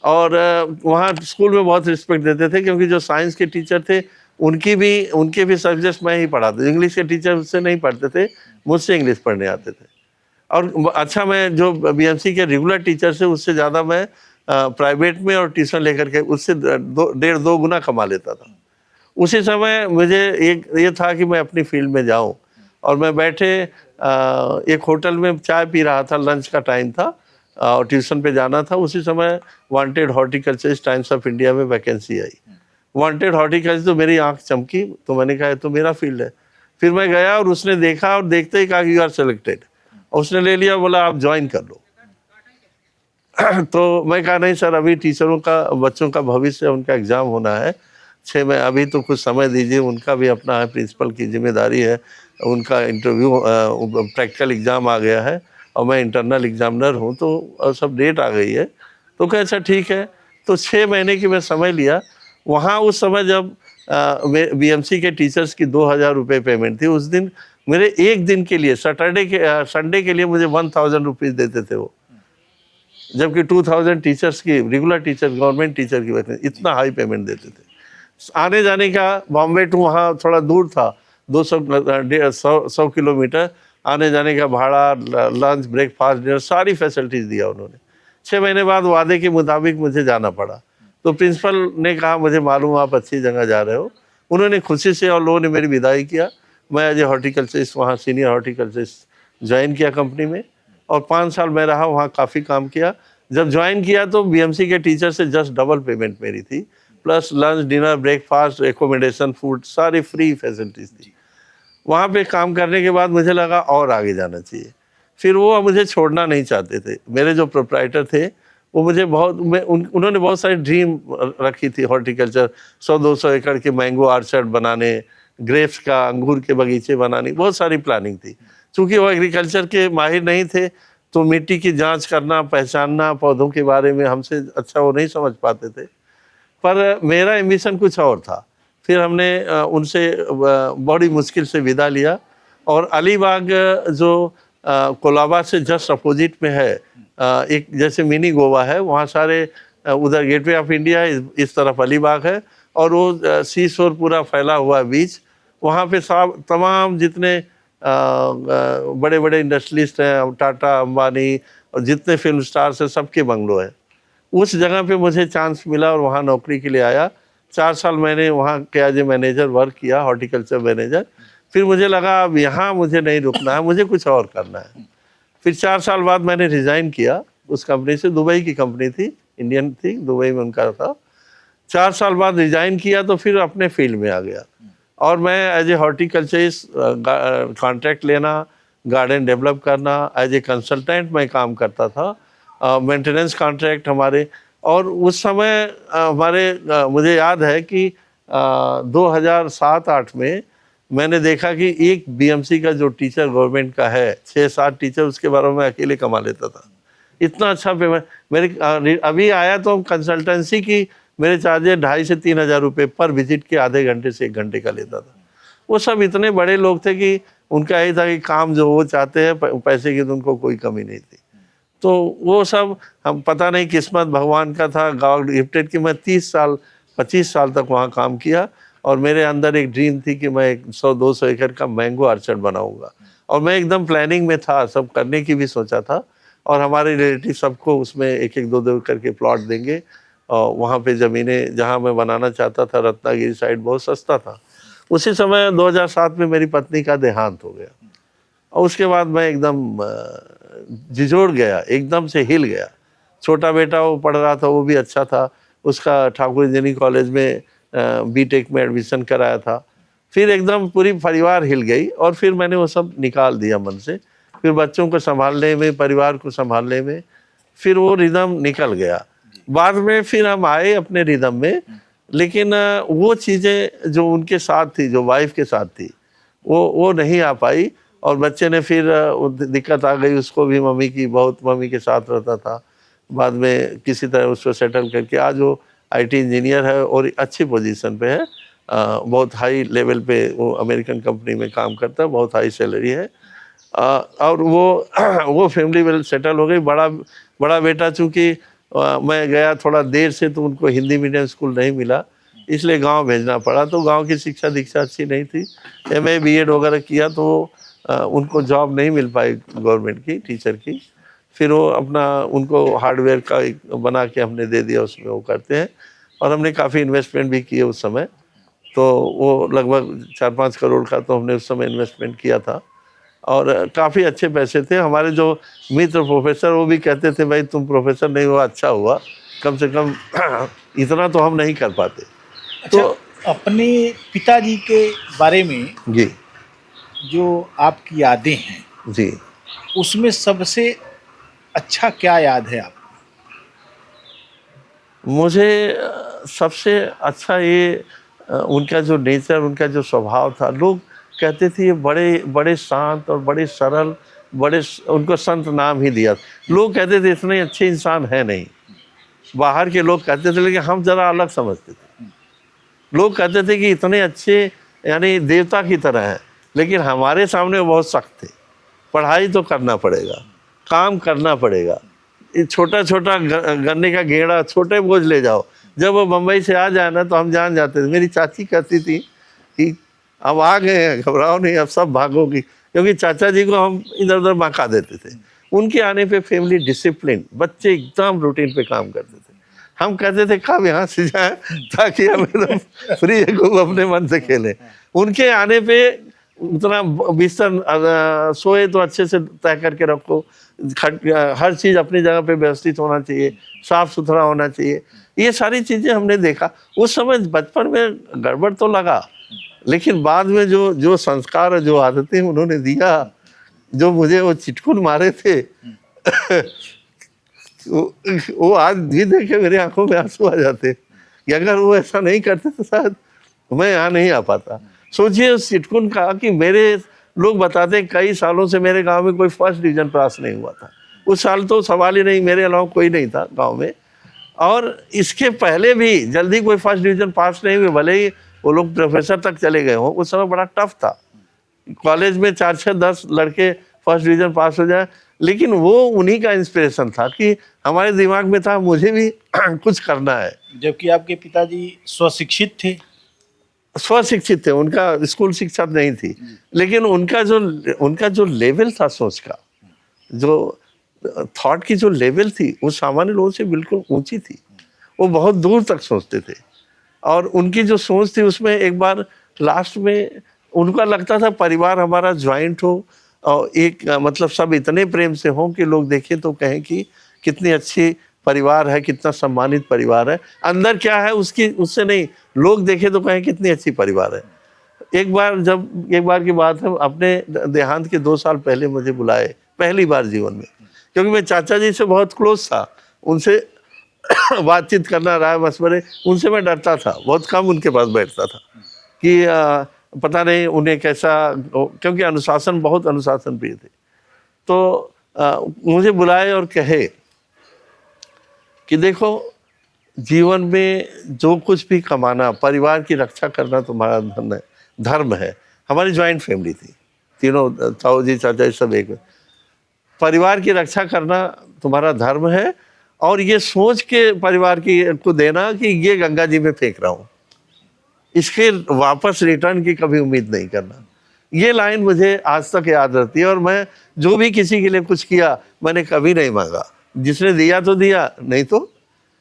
और वहाँ स्कूल में बहुत रिस्पेक्ट देते थे, क्योंकि जो साइंस के टीचर थे उनके भी सब्जेक्ट्स मैं ही पढ़ाता। इंग्लिश के टीचर उससे नहीं पढ़ते थे, मुझसे इंग्लिश पढ़ने आते थे। और अच्छा, मैं जो बीएमसी के रेगुलर टीचर से उससे ज़्यादा मैं प्राइवेट में और ट्यूशन लेकर के उससे 1.5-2 गुना कमा लेता था। उसी समय मुझे ये था कि मैं अपनी फील्ड में जाऊं, और मैं बैठे एक होटल में चाय पी रहा था, लंच का टाइम था, और ट्यूशन पे जाना था। उसी समय wanted horticulturist times of India में वैकेंसी आई। वांटेड हॉर्टिकल्चर, तो मेरी आंख चमकी, तो मैंने कहा तो मेरा फील्ड है। फिर मैं गया और उसने देखा, और देखते ही कहा यू आर सेलेक्टेड, उसने ले लिया, बोला आप ज्वाइन कर लो। तो मैं कहा नहीं सर, अभी टीचरों का, बच्चों का भविष्य, उनका एग्ज़ाम होना है 6 में, अभी तो कुछ समय दीजिए, उनका भी अपना है, प्रिंसिपल की जिम्मेदारी है, उनका इंटरव्यू प्रैक्टिकल एग्ज़ाम आ गया है, और मैं इंटरनल एग्जामिनर हूँ, तो सब डेट आ गई है। तो कहा अच्छा ठीक है। तो 6 महीने की मैं समय लिया वहाँ। उस समय जब बीएमसी के टीचर्स की 2000 रुपये पेमेंट थी, उस दिन मेरे एक दिन के लिए, संडे के लिए मुझे 1000 रुपीज़ देते थे वो, जबकि 2000 टीचर्स की, रेगुलर टीचर, गवर्नमेंट टीचर की वजह से इतना हाई पेमेंट देते थे। आने जाने का, बॉम्बे टू वहाँ थोड़ा दूर था, 100 किलोमीटर, आने जाने का भाड़ा, लंच, ब्रेकफास्ट, डिनर, सारी फैसिलिटीज़ दिया उन्होंने। 6 महीने बाद वादे के मुताबिक मुझे जाना पड़ा। तो प्रिंसिपल ने कहा मुझे मालूम आप अच्छी जगह जा रहे हो। उन्होंने खुशी से, और लोगों ने मेरी विदाई किया। मैं एज ए हॉर्टिकल्चरिस्ट वहाँ सीनियर हॉर्टिकल्चरिस्ट ज्वाइन किया कंपनी में, और 5 साल मैं रहा वहाँ, काफ़ी काम किया। जब ज्वाइन किया तो बीएमसी के टीचर से जस्ट डबल पेमेंट मेरी थी, plus lunch, dinner, breakfast, accommodation, food, सारी फ्री फैसिलिटीज़ थी। वहाँ पे काम करने के बाद मुझे लगा और आगे जाना चाहिए। फिर वो मुझे छोड़ना नहीं चाहते थे। मेरे जो प्रोप्राइटर थे वो मुझे उन्होंने बहुत सारी ड्रीम रखी थी, हॉर्टिकल्चर, 100-200 एकड़ के मैंगो आर्चर्ड बनाने, ग्रेप्स का, अंगूर के बगीचे बनाने, बहुत सारी प्लानिंग थी। चूँकि वो एग्रीकल्चर के माहिर नहीं थे तो मिट्टी की जांच करना, पहचानना, पौधों के बारे में हमसे अच्छा वो नहीं समझ पाते थे। पर मेरा एम्बिशन कुछ और था। फिर हमने उनसे बड़ी मुश्किल से विदा लिया और अलीबाग जो कोलाबा से जस्ट अपोजिट में है, एक जैसे मिनी गोवा है, वहाँ सारे उधर गेटवे ऑफ इंडिया है, इस तरफ अलीबाग है और वो सी शोर पूरा फैला हुआ बीच, वहाँ पे सब तमाम जितने बड़े बड़े इंडस्ट्रियलिस्ट हैं, टाटा, अंबानी और जितने फिल्म स्टार्स हैं, सबके बंगलो हैं। उस जगह पे मुझे चांस मिला और वहाँ नौकरी के लिए आया। 4 साल मैंने वहाँ के एज ए मैनेजर वर्क किया, हॉर्टिकल्चर मैनेजर। फिर मुझे लगा अब यहाँ मुझे नहीं रुकना है, मुझे कुछ और करना है। फिर 4 साल बाद मैंने रिज़ाइन किया उस कंपनी से। दुबई की कंपनी थी, इंडियन थी, दुबई में उनका था। 4 साल बाद रिज़ाइन किया तो फिर अपने फील्ड में आ गया और मैं एज ए हॉर्टिकल्चरिस्ट कॉन्ट्रैक्ट लेना, गार्डन डेवलप करना, एज ए कंसल्टेंट मैं काम करता था, मेंटेनेंस कॉन्ट्रैक्ट हमारे। और उस समय हमारे मुझे याद है कि 2007-8 में मैंने देखा कि एक बीएमसी का जो टीचर गवर्नमेंट का है, 6-7 टीचर उसके बारे में अकेले कमा लेता था। इतना अच्छा पेमेंट मेरे अभी आया तो कंसल्टेंसी की मेरे चार्जेस 2,500 से 3,000 रुपये पर विजिट के, आधे घंटे से 1 घंटे का लेता था। वो सब इतने बड़े लोग थे कि उनका यही था कि काम जो वो चाहते हैं, पैसे की तो उनको कोई कमी नहीं थी। तो वो सब हम पता नहीं किस्मत भगवान का था, गॉड गिफ्टेड कि मैं 25 साल तक वहाँ काम किया और मेरे अंदर एक ड्रीम थी कि मैं 100-200 एकड़ का मैंगो आर्चर्ड बनाऊंगा और मैं एकदम प्लानिंग में था, सब करने की भी सोचा था और हमारे रिलेटिव सबको उसमें 1-1, 2-2 एकड़ के प्लॉट देंगे। और वहाँ पे ज़मीनें जहाँ मैं बनाना चाहता था, रत्नागिरी साइड बहुत सस्ता था। उसी समय 2007 में मेरी पत्नी का देहांत हो गया और उसके बाद मैं एकदम झिझोड़ गया, एकदम से हिल गया। छोटा बेटा वो पढ़ रहा था, वो भी अच्छा था, उसका ठाकुर इंजीनियरिंग कॉलेज में बीटेक में एडमिशन कराया था। फिर एकदम पूरी परिवार हिल गई और फिर मैंने वो सब निकाल दिया मन से। फिर बच्चों को संभालने में, परिवार को संभालने में फिर वो रिदम निकल गया। बाद में फिर हम आए अपने रिदम में, लेकिन वो चीज़ें जो उनके साथ थी, जो वाइफ के साथ थी, वो नहीं आ पाई और बच्चे ने फिर दिक्कत आ गई। उसको भी मम्मी की, बहुत मम्मी के साथ रहता था। बाद में किसी तरह उसको सेटल करके आज वो आईटी इंजीनियर है और अच्छी पोजीशन पे है, बहुत हाई लेवल पे वो अमेरिकन कंपनी में काम करता है, बहुत हाई सैलरी है। और वो फैमिली वेल सेटल हो गई। बड़ा बेटा चूँकि मैं गया थोड़ा देर से तो उनको हिंदी मीडियम स्कूल नहीं मिला, इसलिए गांव भेजना पड़ा। तो गांव की शिक्षा दीक्षा अच्छी नहीं थी, एमए बीएड वगैरह किया तो उनको जॉब नहीं मिल पाई गवर्नमेंट की, टीचर की। फिर वो अपना उनको हार्डवेयर का बना के हमने दे दिया, उसमें वो करते हैं और हमने काफ़ी इन्वेस्टमेंट भी किए उस समय। तो वो लगभग 4-5 करोड़ का तो हमने उस समय इन्वेस्टमेंट किया था और काफ़ी अच्छे पैसे थे। हमारे जो मित्र प्रोफेसर वो भी कहते थे भाई तुम प्रोफेसर नहीं हुआ, अच्छा हुआ, कम से कम इतना तो हम नहीं कर पाते। अच्छा, तो अपने पिताजी के बारे में जी, जो आपकी यादें हैं जी, उसमें सबसे अच्छा क्या याद है आपको? मुझे सबसे अच्छा ये उनका जो नेचर, उनका जो स्वभाव था। लोग कहते थे ये बड़े शांत और बड़े सरल, उनको संत नाम ही दिया। लोग कहते थे इतने अच्छे इंसान है नहीं, बाहर के लोग कहते थे, लेकिन हम ज़रा अलग समझते थे। लोग कहते थे कि इतने अच्छे यानी देवता की तरह हैं, लेकिन हमारे सामने वो बहुत सख्त थे। पढ़ाई तो करना पड़ेगा, काम करना पड़ेगा, छोटा छोटा गन्ने का गेड़ा, छोटे बोझ ले जाओ। जब वो बम्बई से आ जाए ना तो हम जान जाते थे। मेरी चाची कहती थी कि अब आ गए हैं, घबराओ नहीं, अब सब भागोगी, क्योंकि चाचा जी को हम इधर उधर भगा देते थे। उनके आने पे फैमिली डिसिप्लिन, बच्चे एकदम रूटीन पे काम करते थे। हम कहते थे कब यहाँ से जाए ताकि हम एकदम फ्री को अपने मन से खेलें। उनके आने पे उतना बिस्तर सोए तो अच्छे से तय करके रखो, हर चीज़ अपनी जगह पे व्यवस्थित होना चाहिए, साफ सुथरा होना चाहिए। ये सारी चीज़ें हमने देखा। उस समय बचपन में गड़बड़ तो लगा, लेकिन बाद में जो जो संस्कार और जो आदतें उन्होंने दिया, जो मुझे वो चिटकुन मारे थे वो आज भी देखे मेरे आंखों में आंसू आ जाते कि अगर वो ऐसा नहीं करते तो शायद मैं यहाँ नहीं आ पाता। सोचिए उस चिटकुन का कि मेरे लोग बताते हैं कई सालों से मेरे गांव में कोई फर्स्ट डिवीजन पास नहीं हुआ था। उस साल तो सवाल ही नहीं, मेरे अलावा कोई नहीं था गांव में। और इसके पहले भी जल्दी कोई फर्स्ट डिवीजन पास नहीं हुए, भले ही वो लोग प्रोफेसर तक चले गए हों। उस समय बड़ा टफ था, कॉलेज में 4, 6, 10 लड़के फर्स्ट डिवीजन पास हो जाए, लेकिन वो उन्हीं का इंस्पिरेशन था कि हमारे दिमाग में था मुझे भी कुछ करना है। जबकि आपके पिताजी स्वशिक्षित थे। स्वशिक्षित थे, उनका स्कूल शिक्षा नहीं थी, लेकिन उनका जो लेवल था सोच का, जो थॉट की जो लेवल थी, वो सामान्य लोगों से बिल्कुल ऊंची थी। वो बहुत दूर तक सोचते थे, और उनकी जो सोच थी उसमें एक बार लास्ट में उनका लगता था परिवार हमारा ज्वाइंट हो, और एक मतलब सब इतने प्रेम से हों कि लोग देखें तो कहें कि कितनी अच्छी परिवार है, कितना सम्मानित परिवार है। अंदर क्या है उससे नहीं, लोग देखें तो कहें कितनी अच्छी परिवार है। एक बार की बात है, अपने देहांत के 2 साल पहले मुझे बुलाए, पहली बार जीवन में, क्योंकि मैं चाचा जी से बहुत क्लोज था, उनसे बातचीत करना, राय मशवरे, उनसे मैं डरता था, बहुत कम उनके पास बैठता था कि पता नहीं उन्हें कैसा, क्योंकि बहुत अनुशासन प्रिय थे। तो मुझे बुलाए और कहे कि देखो, जीवन में जो कुछ भी कमाना, परिवार की रक्षा करना तुम्हारा धर्म है। हमारी ज्वाइंट फैमिली थी, तीनों ताऊ जी, चाचा जी सब एक। परिवार की रक्षा करना तुम्हारा धर्म है, और ये सोच के परिवार को देना कि ये गंगा जी में फेंक रहा हूँ, इसके वापस रिटर्न की कभी उम्मीद नहीं करना। ये लाइन मुझे आज तक याद रहती है। और मैं जो भी किसी के लिए कुछ किया, मैंने कभी नहीं मांगा। जिसने दिया तो दिया, नहीं तो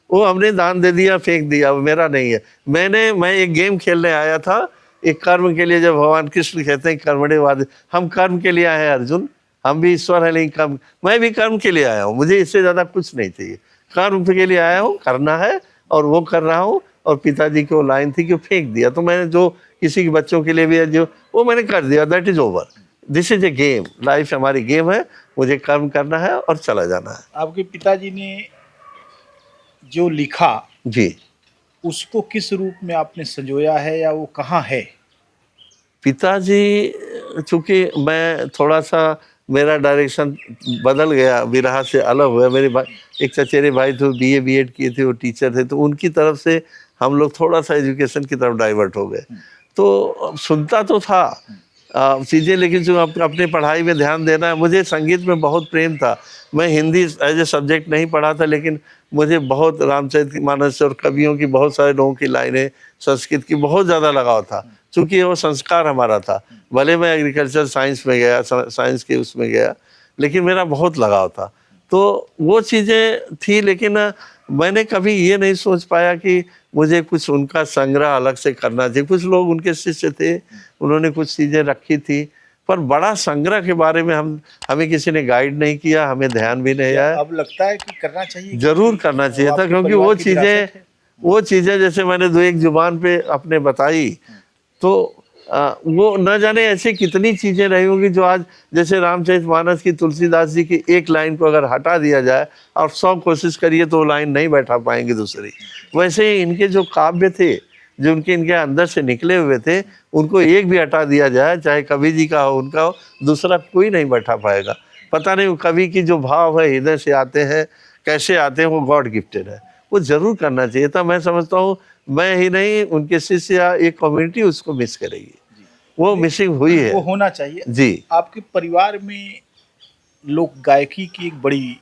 वो हमने दान दे दिया, फेंक दिया, वो मेरा नहीं है। मैं एक गेम खेलने आया था, एक कर्म के लिए। जब भगवान कृष्ण कहते हैं कर्मणे वाद, हम कर्म के लिए आए हैं अर्जुन, हम भी ईश्वर है, लेकिन कर्म, मैं भी कर्म के लिए आया हूँ, मुझे इससे ज़्यादा कुछ नहीं चाहिए। कर्म के लिए आया हूँ, करना है, और वो कर रहा हूँ। और पिताजी की वो लाइन थी कि फेंक दिया, तो मैंने जो किसी के बच्चों के लिए भी जो वो मैंने कर दिया, that is over. This is a game, life हमारी गेम है, मुझे कर्म करना है और चला जाना है। आपके पिताजी ने जो लिखा जी, उसको किस रूप में आपने संजोया है, या वो कहाँ है? पिताजी, चूँकि मैं थोड़ा सा, मेरा डायरेक्शन बदल गया, विरहा से अलग हुआ। मेरे भाई, एक चचेरे भाई थे, BA B.Ed किए थे, वो टीचर थे, तो उनकी तरफ से हम लोग थोड़ा सा एजुकेशन की तरफ डाइवर्ट हो गए। तो सुनता तो था चीज़ें, लेकिन जो अपने पढ़ाई में ध्यान देना है। मुझे संगीत में बहुत प्रेम था। मैं हिंदी एज ए सब्जेक्ट नहीं पढ़ा था, लेकिन मुझे बहुत रामचरितमानस और कवियों की, बहुत सारे लोगों की लाइनें, संस्कृत की बहुत ज़्यादा लगाव था, चूँकि वो संस्कार हमारा था। भले मैं एग्रीकल्चर साइंस में गया, साइंस के उसमें गया, लेकिन मेरा बहुत लगाव था। तो वो चीज़ें थी, लेकिन मैंने कभी ये नहीं सोच पाया कि मुझे कुछ उनका संग्रह अलग से करना चाहिए। कुछ लोग उनके शिष्य थे, उन्होंने कुछ चीज़ें रखी थी, पर बड़ा संग्रह के बारे में हमें किसी ने गाइड नहीं किया, हमें ध्यान भी नहीं आया। अब लगता है कि करना चाहिए, जरूर करना चाहिए था, क्योंकि वो चीज़ें जैसे मैंने 2-1 जुबान पे अपने बताई, तो वो न जाने ऐसे कितनी चीज़ें रही होंगी जो आज, जैसे रामचरितमानस की तुलसीदास जी की एक लाइन को अगर हटा दिया जाए और 100 कोशिश करिए तो वो लाइन नहीं बैठा पाएंगे दूसरी। वैसे ही इनके जो काव्य थे, जो इनके अंदर से निकले हुए थे, उनको एक भी हटा दिया जाए, चाहे कवि जी का हो, उनका हो, दूसरा कोई नहीं बैठा पाएगा। पता नहीं वो कवि की जो भाव है, हृदय से आते हैं, कैसे आते हैं, वो गॉड गिफ्टेड है। वो जरूर करना चाहिए था। मैं समझता हूँ मैं ही नहीं, उनके शिष्य या एक कम्युनिटी उसको मिस करेगी। वो मिसिंग हुई है, वो होना चाहिए जी। आपके परिवार में लोक गायकी की एक बड़ी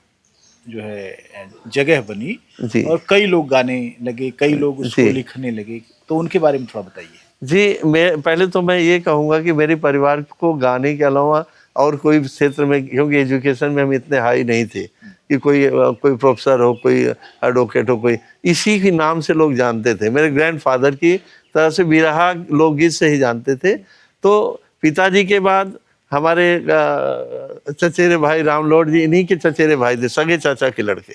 जो है जगह बनी, जी, और कई लोग गाने लगे, कई लोग उसको जी, लिखने लगे, तो उनके बारे में थोड़ा बताइए। जी। पहले तो मैं ये कहूँगा कि मेरे परिवार को गाने के अलावा और कोई क्षेत्र में, क्योंकि एजुकेशन में हम इतने हाई नहीं थे कि कोई प्रोफेसर हो, कोई एडवोकेट हो, कोई इसी के नाम से लोग जानते थे। मेरे ग्रैंडफादर की तरह से बिरहा लोकगीत से ही जानते थे। तो पिताजी के बाद हमारे चचेरे भाई रामलोट जी, इन्हीं के चचेरे भाई थे, सगे चाचा के लड़के,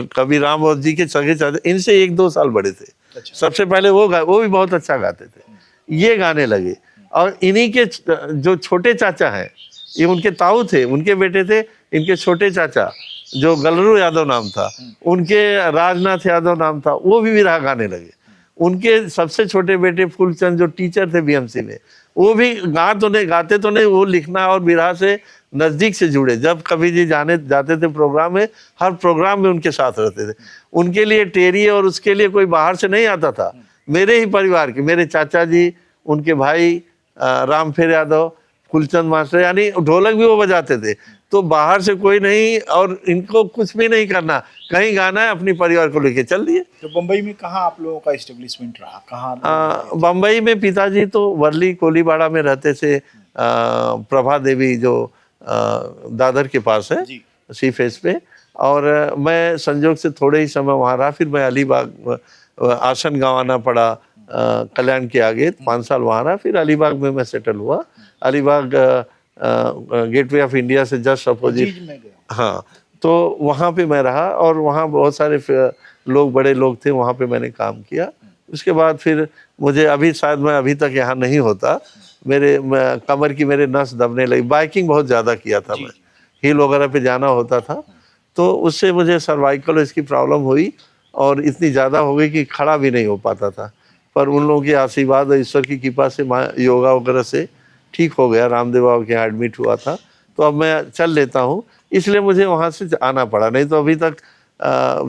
कवि रामवत जी के सगे चाचा, इनसे 1-2 साल बड़े थे। अच्छा। सबसे पहले वो भी बहुत अच्छा गाते थे, ये गाने लगे। और इन्हीं के जो छोटे चाचा हैं, ये उनके ताऊ थे, उनके बेटे थे, इनके छोटे चाचा जो गलरू यादव नाम था, उनके राजनाथ यादव नाम था, वो भी बिरहा गाने लगे। उनके सबसे छोटे बेटे फूलचंद जो टीचर थे बीएमसी में, वो भी गाते तो नहीं, वो लिखना और बिरहा से नज़दीक से जुड़े। जब कभी जी जाते थे प्रोग्राम में, हर प्रोग्राम में उनके साथ रहते थे। उनके लिए टेरी और उसके लिए कोई बाहर से नहीं आता था, मेरे ही परिवार के, मेरे चाचा जी, उनके भाई रामफेर यादव, फूलचंद मास्टर, यानी ढोलक भी वो बजाते थे। तो बाहर से कोई नहीं, और इनको कुछ भी नहीं करना, कहीं गाना है, अपनी परिवार को लेके चल दिए। तो बम्बई में कहाँ आप लोगों का एस्टेब्लिशमेंट रहा, कहाँ? बम्बई में पिताजी तो वर्ली कोलीबाड़ा में रहते थे, प्रभा देवी जो दादर के पास है, सी फेस पे। और मैं संजोग से थोड़े ही समय वहाँ रहा, फिर मैं अलीबाग आसन गाँव आना पड़ा, कल्याण के आगे 5 साल वहाँ रहा, फिर अलीबाग में मैं सेटल हुआ। अलीबाग गेटवे ऑफ इंडिया से जस्ट अपोजिट, हाँ, तो वहाँ पे मैं रहा, और वहाँ बहुत सारे लोग, बड़े लोग थे, वहाँ पे मैंने काम किया। उसके बाद फिर मुझे शायद मैं अभी तक यहाँ नहीं होता, कमर की मेरे नस दबने लगी, बाइकिंग बहुत ज़्यादा किया था मैं, हिल वगैरह पे जाना होता था, तो उससे मुझे सर्वाइकल इसकी प्रॉब्लम हुई, और इतनी ज़्यादा हो गई कि खड़ा भी नहीं हो पाता था। पर उन लोगों के आशीर्वाद और ईश्वर की कृपा से योगा वगैरह से ठीक हो गया। रामदेव बाबा के यहाँ एडमिट हुआ था, तो अब मैं चल लेता हूँ, इसलिए मुझे वहाँ से आना पड़ा। नहीं तो अभी तक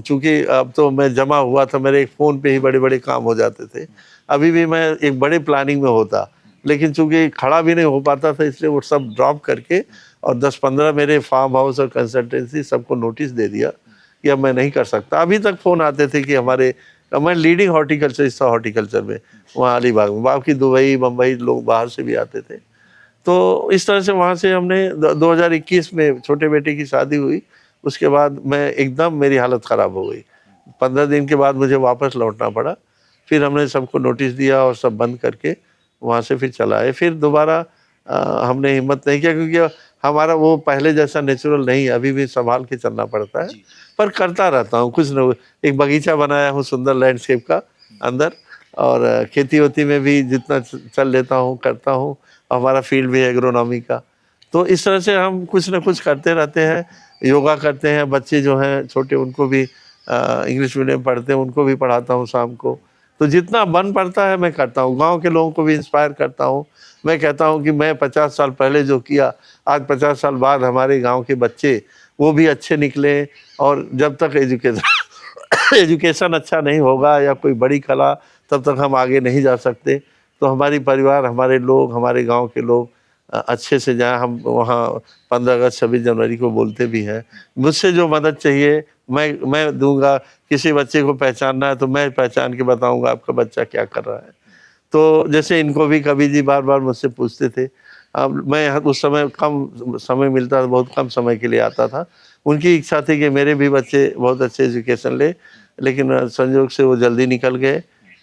चूँकि अब तो मैं जमा हुआ था, मेरे एक फ़ोन पे ही बड़े बड़े काम हो जाते थे। अभी भी मैं एक बड़े प्लानिंग में होता, लेकिन चूँकि खड़ा भी नहीं हो पाता था, इसलिए वो सब ड्रॉप करके, और 10-15 मेरे फार्म हाउस और कंसल्टेंसी सबको नोटिस दे दिया कि अब मैं नहीं कर सकता। अभी तक फ़ोन आते थे कि मैं लीडिंग हॉर्टिकल्चरिस्ट था हॉर्टिकल्चर में, वहाँ अलीबाग में, बाकी दुबई बम्बई लोग बाहर से भी आते थे। तो इस तरह से वहाँ से हमने 2021 में छोटे बेटे की शादी हुई। उसके बाद मैं एकदम, मेरी हालत ख़राब हो गई। 15 दिन के बाद मुझे वापस लौटना पड़ा। फिर हमने सबको नोटिस दिया और सब बंद करके वहाँ से फिर चला आए। फिर दोबारा हमने हिम्मत नहीं किया, क्योंकि हमारा वो पहले जैसा नेचुरल नहीं है, अभी भी संभाल के चलना पड़ता है। पर करता रहता हूँ कुछ न, एक बगीचा बनाया हूँ सुंदर लैंडस्केप का अंदर, और खेती वेती में भी जितना चल लेता हूँ करता हूँ। हमारा फील्ड भी है एग्रोनॉमी का। तो इस तरह से हम कुछ न कुछ करते रहते हैं, योगा करते हैं। बच्चे जो हैं छोटे, उनको भी इंग्लिश मीडियम पढ़ते हैं, उनको भी पढ़ाता हूँ शाम को। तो जितना बन पड़ता है मैं करता हूँ। गांव के लोगों को भी इंस्पायर करता हूँ। मैं कहता हूँ कि मैं 50 साल पहले जो किया, आज 50 साल बाद हमारे गांव के बच्चे वो भी अच्छे निकले। और जब तक एजुकेशन अच्छा नहीं होगा या कोई बड़ी कला, तब तक हम आगे नहीं जा सकते। तो हमारी परिवार, हमारे लोग, हमारे गांव के लोग अच्छे से जाएं। हम वहाँ 15 अगस्त 26 जनवरी को बोलते भी हैं। मुझसे जो मदद चाहिए मैं दूंगा। किसी बच्चे को पहचानना है तो मैं पहचान के बताऊंगा आपका बच्चा क्या कर रहा है। तो जैसे इनको भी कभी जी बार बार मुझसे पूछते थे। अब मैं उस समय कम समय मिलता था, बहुत कम समय के लिए आता था। उनकी इच्छा थी कि मेरे भी बच्चे बहुत अच्छे एजुकेशन ले, लेकिन संयोग से वो जल्दी निकल गए।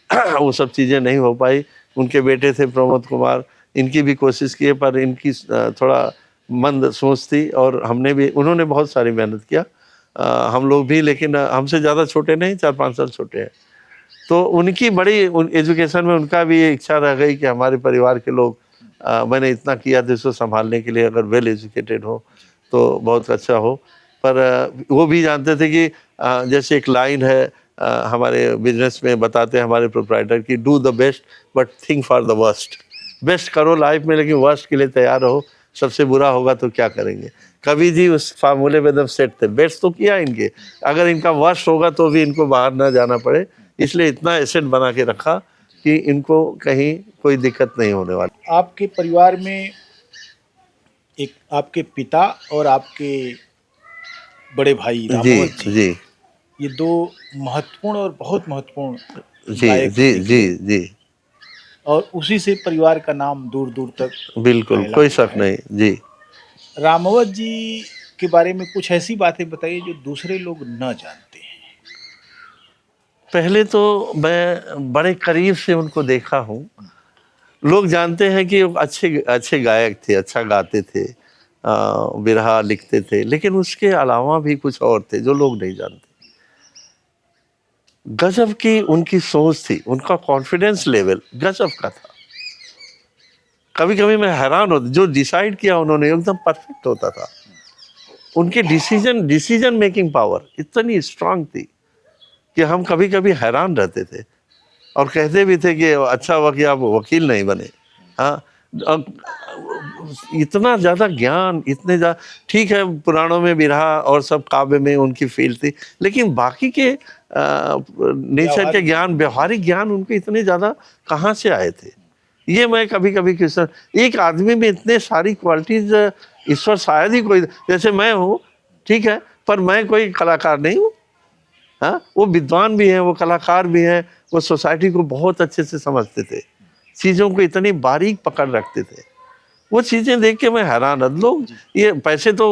वो सब चीज़ें नहीं हो पाई। उनके बेटे थे प्रमोद कुमार, इनकी भी कोशिश की, पर इनकी थोड़ा मंद सोच थी, और उन्होंने बहुत सारी मेहनत किया। हम लोग भी, लेकिन हमसे ज़्यादा छोटे नहीं, 4-5 साल छोटे हैं। तो उनकी बड़ी एजुकेशन में उनका भी इच्छा रह गई कि हमारे परिवार के लोग, मैंने इतना किया था इसको संभालने के लिए, अगर वेल एजुकेटेड हो तो बहुत अच्छा हो। पर वो भी जानते थे कि जैसे एक लाइन है हमारे बिजनेस में बताते हैं हमारे प्रोप्राइटर की, do the best but think for the worst. Best करो लाइफ में, लेकिन वर्स्ट के लिए तैयार रहो। सबसे बुरा होगा तो क्या करेंगे। कभी जी उस फार्मूले में एकदम सेट थे। बेस्ट तो किया इनके, अगर इनका वर्स्ट होगा तो भी इनको बाहर ना जाना पड़े, इसलिए इतना एसेट बना के रखा कि इनको कहीं कोई दिक्कत नहीं होने वाली। आपके परिवार में एक आपके पिता और आपके बड़े भाई रामवत जी, ये 2 महत्वपूर्ण और बहुत महत्वपूर्ण जी। और उसी से परिवार का नाम दूर दूर तक, बिल्कुल कोई शक नहीं जी। रामवत जी के बारे में कुछ ऐसी बातें बताइए जो दूसरे लोग न जानते हैं। पहले तो मैं बड़े करीब से उनको देखा हूँ। लोग जानते हैं कि वो अच्छे अच्छे गायक थे, अच्छा गाते थे, बिरहा लिखते थे, लेकिन उसके अलावा भी कुछ और थे जो लोग नहीं जानते। गजब की उनकी सोच थी, उनका कॉन्फिडेंस लेवल गजब का था। कभी कभी मैं हैरान होता, जो डिसाइड किया उन्होंने एकदम परफेक्ट होता था। उनके डिसीजन मेकिंग पावर इतनी स्ट्रांग थी कि हम कभी कभी हैरान रहते थे और कहते भी थे कि अच्छा हुआ कि आप वकील नहीं बने। हाँ, अब इतना ज़्यादा ज्ञान, इतने ज़्यादा, ठीक है पुराणों में बिरहा और सब काव्य में उनकी फील्ड थी, लेकिन बाकी के नेचर के ज्ञान, व्यवहारिक ज्ञान उनके इतने ज़्यादा कहाँ से आए थे? ये मैं कभी कभी क्वेश्चन, एक आदमी में इतने सारी क्वालिटीज ईश्वर शायद ही कोई, जैसे मैं हूँ, ठीक है, पर मैं कोई कलाकार नहीं हूँ। हाँ, वो विद्वान भी हैं, वो कलाकार भी हैं, वो सोसाइटी को बहुत अच्छे से समझते थे, चीज़ों को इतनी बारीक पकड़ रखते थे। वो चीज़ें देख के मैं हैरान हूँ। लोग ये पैसे तो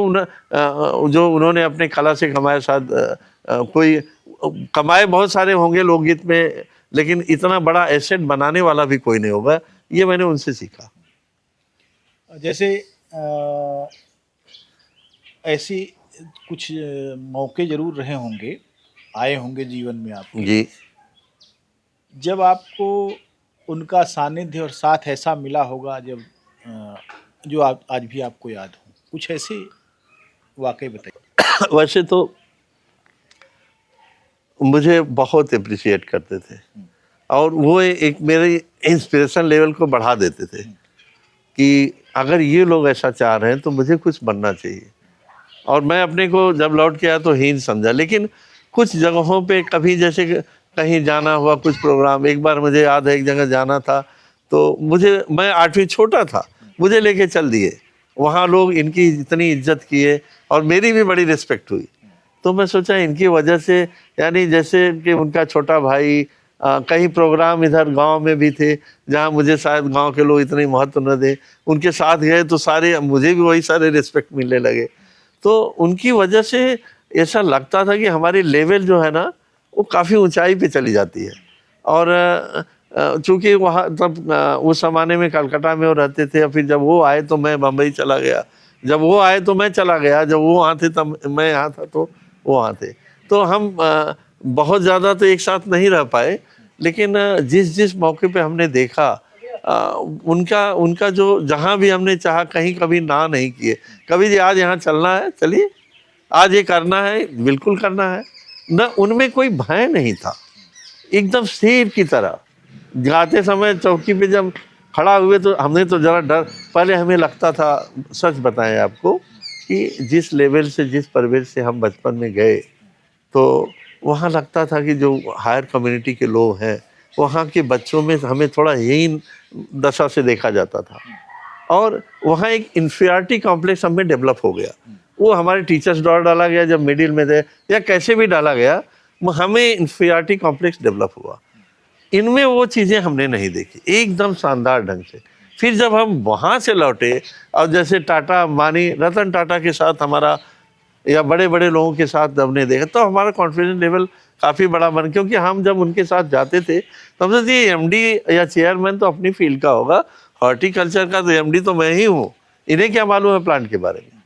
जो उन्होंने अपने कला से कमाए, शायद कोई कमाए बहुत सारे होंगे लोकगीत में, लेकिन इतना बड़ा एसेट बनाने वाला भी कोई नहीं होगा। ये मैंने उनसे सीखा। जैसे ऐसी कुछ मौके जरूर रहे होंगे, आए होंगे जीवन में आपके, जी, जब आपको उनका सानिध्य और साथ ऐसा मिला होगा जब जो आप आज भी आपको याद हो, कुछ ऐसे वाकई बताइए। वैसे तो मुझे बहुत अप्रिशिएट करते थे और वो एक मेरे इंस्पिरेशन लेवल को बढ़ा देते थे कि अगर ये लोग ऐसा चाह रहे हैं तो मुझे कुछ बनना चाहिए। और मैं अपने को जब लौट के आया तो हीन समझा, लेकिन कुछ जगहों पे कभी जैसे कहीं जाना हुआ, कुछ प्रोग्राम, एक बार मुझे याद है एक जगह जाना था, तो मैं 8वीं छोटा था, मुझे लेके चल दिए। वहाँ लोग इनकी इतनी इज्जत किए और मेरी भी बड़ी रिस्पेक्ट हुई। तो मैं सोचा इनकी वजह से, यानी जैसे कि उनका छोटा भाई, कई प्रोग्राम इधर गांव में भी थे जहां मुझे शायद गांव के लोग इतने महत्व न दें, उनके साथ गए तो सारे मुझे भी वही सारे रिस्पेक्ट मिलने लगे। तो उनकी वजह से ऐसा लगता था कि हमारी लेवल जो है ना वो काफ़ी ऊंचाई पे चली जाती है। और चूँकि वहाँ तब उस ज़माने में कलकत्ता में वो रहते थे, और फिर जब वो आए तो मैं बम्बई चला गया, जब वो आए तो मैं चला गया, जब वो वहाँ थे तब मैं यहाँ था तो वो वहाँ थे। तो हम बहुत ज़्यादा तो एक साथ नहीं रह पाए, लेकिन जिस जिस मौके पे हमने देखा उनका जो जहाँ भी हमने चाहा, कहीं कभी ना नहीं किए, कभी जी आज यहाँ चलना है चलिए, आज ये करना है बिल्कुल करना है न। उनमें कोई भय नहीं था, एकदम शेर की तरह। गाते समय चौकी पे जब खड़ा हुए तो हमने तो ज़रा डर, पहले हमें लगता था, सच बताएं आपको, कि जिस लेवल से, जिस परिवेश से हम बचपन में गए, तो वहाँ लगता था कि जो हायर कम्युनिटी के लोग हैं, वहाँ के बच्चों में हमें थोड़ा हीन दशा से देखा जाता था और वहाँ एक इन्फीरियरिटी कॉम्प्लेक्स हमें डेवलप हो गया। वो हमारे टीचर्स द्वारा डाला गया जब मिडिल में थे, या कैसे भी डाला गया, हमें इन्फीरियरिटी कॉम्प्लेक्स डेवलप हुआ। इनमें वो चीज़ें हमने नहीं देखी एकदम शानदार ढंग से। फिर जब हम वहाँ से लौटे और जैसे टाटा अंबानी, रतन टाटा के साथ हमारा, या बड़े बड़े लोगों के साथ हमने देखा, तो हमारा कॉन्फिडेंस लेवल काफ़ी बड़ा बन, क्योंकि हम जब उनके साथ जाते थे तो हम सोचते एमडी या चेयरमैन तो अपनी फील्ड का होगा, हॉर्टिकल्चर का तो एमडी तो मैं ही हूँ, इन्हें क्या मालूम है प्लांट के बारे में।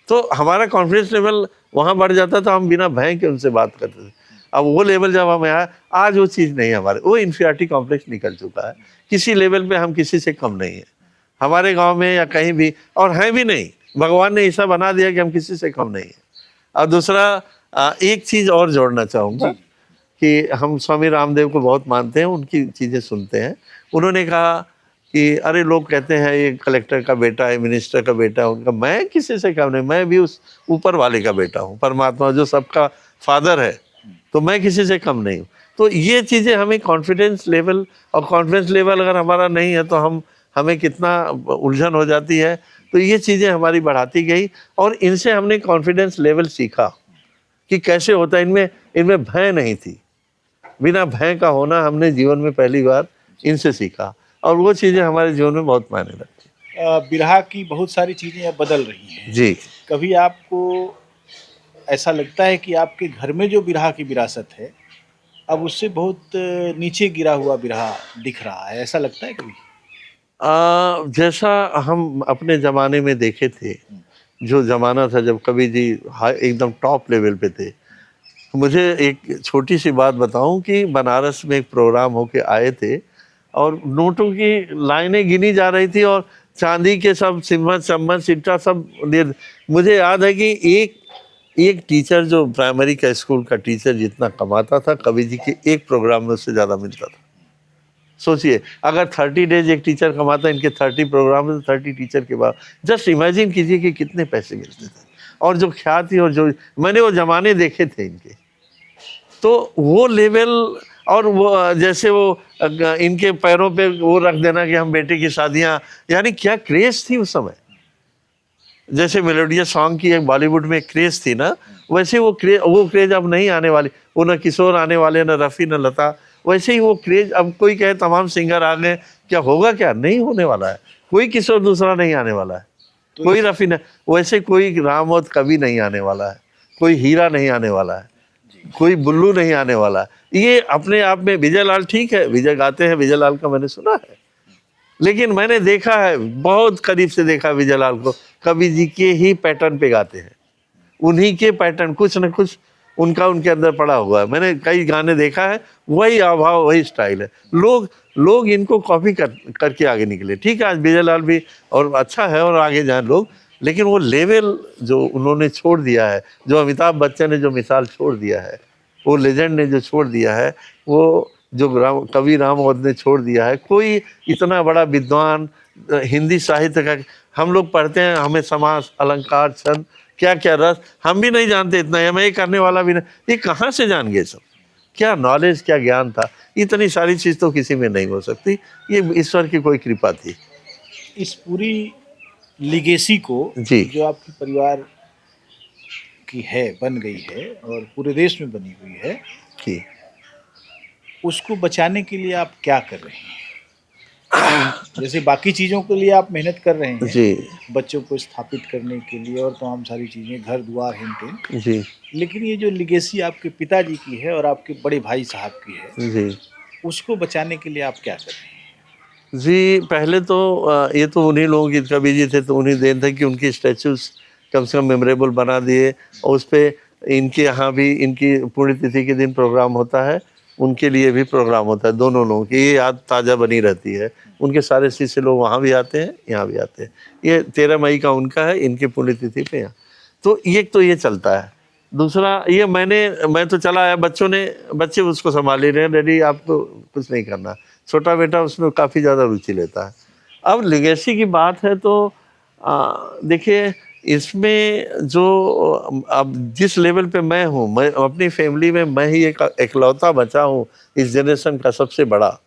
तो हमारा कॉन्फिडेंस लेवल वहाँ बढ़ जाता था, हम बिना भय के उनसे बात करते थे। अब वो लेवल जब हमें आया, आज वो चीज़ नहीं है हमारे, वो इन्फीरियरिटी कॉम्प्लेक्स निकल चुका है। किसी लेवल पे हम किसी से कम नहीं है, हमारे गांव में या कहीं भी, और हैं भी नहीं। भगवान ने ऐसा बना दिया कि हम किसी से कम नहीं है। और दूसरा, एक चीज़ और जोड़ना चाहूँगा कि हम स्वामी रामदेव को बहुत मानते हैं, उनकी चीज़ें सुनते हैं। उन्होंने कहा कि अरे लोग कहते हैं ये कलेक्टर का बेटा है, मिनिस्टर का बेटा है, उनका, मैं किसी से कम नहीं, मैं भी उस ऊपर वाले का बेटा हूँ, परमात्मा जो सबका फादर है, तो मैं किसी से कम नहीं हूँ। तो ये चीज़ें हमें कॉन्फिडेंस लेवल, और कॉन्फिडेंस लेवल अगर हमारा नहीं है तो हमें कितना उलझन हो जाती है। तो ये चीज़ें हमारी बढ़ाती गई और इनसे हमने कॉन्फिडेंस लेवल सीखा कि कैसे होता है। इनमें भय नहीं थी, बिना भय का होना हमने जीवन में पहली बार इनसे सीखा, और वो चीज़ें हमारे जीवन में बहुत मायने रखती हैं। बिरहा की बहुत सारी चीज़ें अब बदल रही हैं जी। कभी आपको ऐसा लगता है कि आपके घर में जो बिरहा की विरासत है अब उससे बहुत नीचे गिरा हुआ बिरहा दिख रहा है, ऐसा लगता है कभी? जैसा हम अपने ज़माने में देखे थे, जो ज़माना था जब कवि जी एकदम टॉप लेवल पे थे। मुझे एक छोटी सी बात बताऊं कि बनारस में एक प्रोग्राम होके आए थे और नोटों की लाइनें गिनी जा रही थी और चांदी के सब सिम्मत चम्मच सिट्टा सब मुझे याद है कि एक टीचर जो प्राइमरी का स्कूल का टीचर जितना कमाता था, कवि जी के एक प्रोग्राम में उससे ज़्यादा मिलता था। सोचिए, अगर 30 डेज एक टीचर कमाता, इनके 30 प्रोग्राम में 30 टीचर के बाद जस्ट इमेजिन कीजिए कि कितने पैसे मिलते थे। और जो ख्याति और जो मैंने वो ज़माने देखे थे इनके, तो वो लेवल और वो जैसे वो इनके पैरों पे वो रख देना कि हम बेटे की शादियाँ, यानी क्या क्रेज थी उस समय। जैसे मेलोडियस सॉन्ग की एक बॉलीवुड में क्रेज थी ना, वैसे वो क्रेज अब नहीं आने वाली। वो न किशोर आने वाले, न रफ़ी, न लता। वैसे ही वो क्रेज अब कोई कहे तमाम सिंगर आ गए, क्या होगा? क्या नहीं होने वाला है। कोई किशोर दूसरा नहीं आने वाला है, तो कोई रफ़ी नहीं, वैसे कोई राम और कवि नहीं आने वाला है, कोई हीरा नहीं आने वाला है, कोई बुल्लू नहीं आने वाला है। ये अपने आप में विजय लाल ठीक है, विजय गाते हैं, विजय लाल का मैंने सुना है, लेकिन मैंने देखा है, बहुत करीब से देखा विजय लाल को, कवि जी के ही पैटर्न पे गाते हैं, उन्हीं के पैटर्न, कुछ न कुछ उनका उनके अंदर पड़ा हुआ है। मैंने कई गाने देखा है, वही अभाव वही स्टाइल है। लोग इनको कॉपी करके आगे निकले। ठीक है, आज विजय लाल भी और अच्छा है और आगे जाए लोग, लेकिन वो लेवल जो उन्होंने छोड़ दिया है, जो अमिताभ बच्चन ने जो मिसाल छोड़ दिया है, वो लेजेंड ने जो छोड़ दिया है, वो जो कवि राम औध ने छोड़ दिया है। कोई इतना बड़ा विद्वान हिंदी साहित्य का हम लोग पढ़ते हैं, हमें समास, अलंकार, छंद, क्या क्या रस, हम भी नहीं जानते इतना, एमए करने वाला भी नहीं, ये कहाँ से जान गए सब? क्या नॉलेज, क्या ज्ञान था? इतनी सारी चीज़ तो किसी में नहीं हो सकती, ये ईश्वर की कोई कृपा थी। इस पूरी लिगेसी को जी। जो आपके परिवार की है, बन गई है और पूरे देश में बनी हुई है, जी। उसको बचाने के लिए आप क्या कर रहे हैं? जैसे बाकी चीज़ों के लिए आप मेहनत कर रहे हैं, जी। बच्चों को स्थापित करने के लिए और तमाम सारी चीज़ें, घर द्वार, हेन टेन, जी। लेकिन ये जो लिगेसी आपके पिताजी की है और आपके बड़े भाई साहब की है, जी। उसको बचाने के लिए आप क्या कर रहे हैं? जी, पहले तो ये तो उन्हीं लोगों की, कवि जी थे तो उन्हीं देन था कि उनकी स्टैचूज कम से कम मेमोरेबल बना दिए, और उस पे इनके यहाँ भी इनकी पुण्यतिथि के दिन प्रोग्राम होता है, उनके लिए भी प्रोग्राम होता है, दोनों लोगों की ये याद ताज़ा बनी रहती है। उनके सारे शिष्य लोग वहाँ भी आते हैं, यहाँ भी आते हैं। ये 13 मई का उनका है, इनकी पुण्यतिथि पे यहाँ, तो ये चलता है। दूसरा ये मैं तो चला आया, बच्चे उसको संभाल ले रहे हैं, डैडी आपको कुछ नहीं करना। छोटा बेटा उसमें काफ़ी ज़्यादा रुचि लेता है। अब लेगेसी की बात है तो देखिए, इसमें जो अब जिस लेवल पे मैं हूँ, मैं अपनी फैमिली में मैं ही एक इकलौता बचा हूँ इस जनरेशन का, सबसे बड़ा।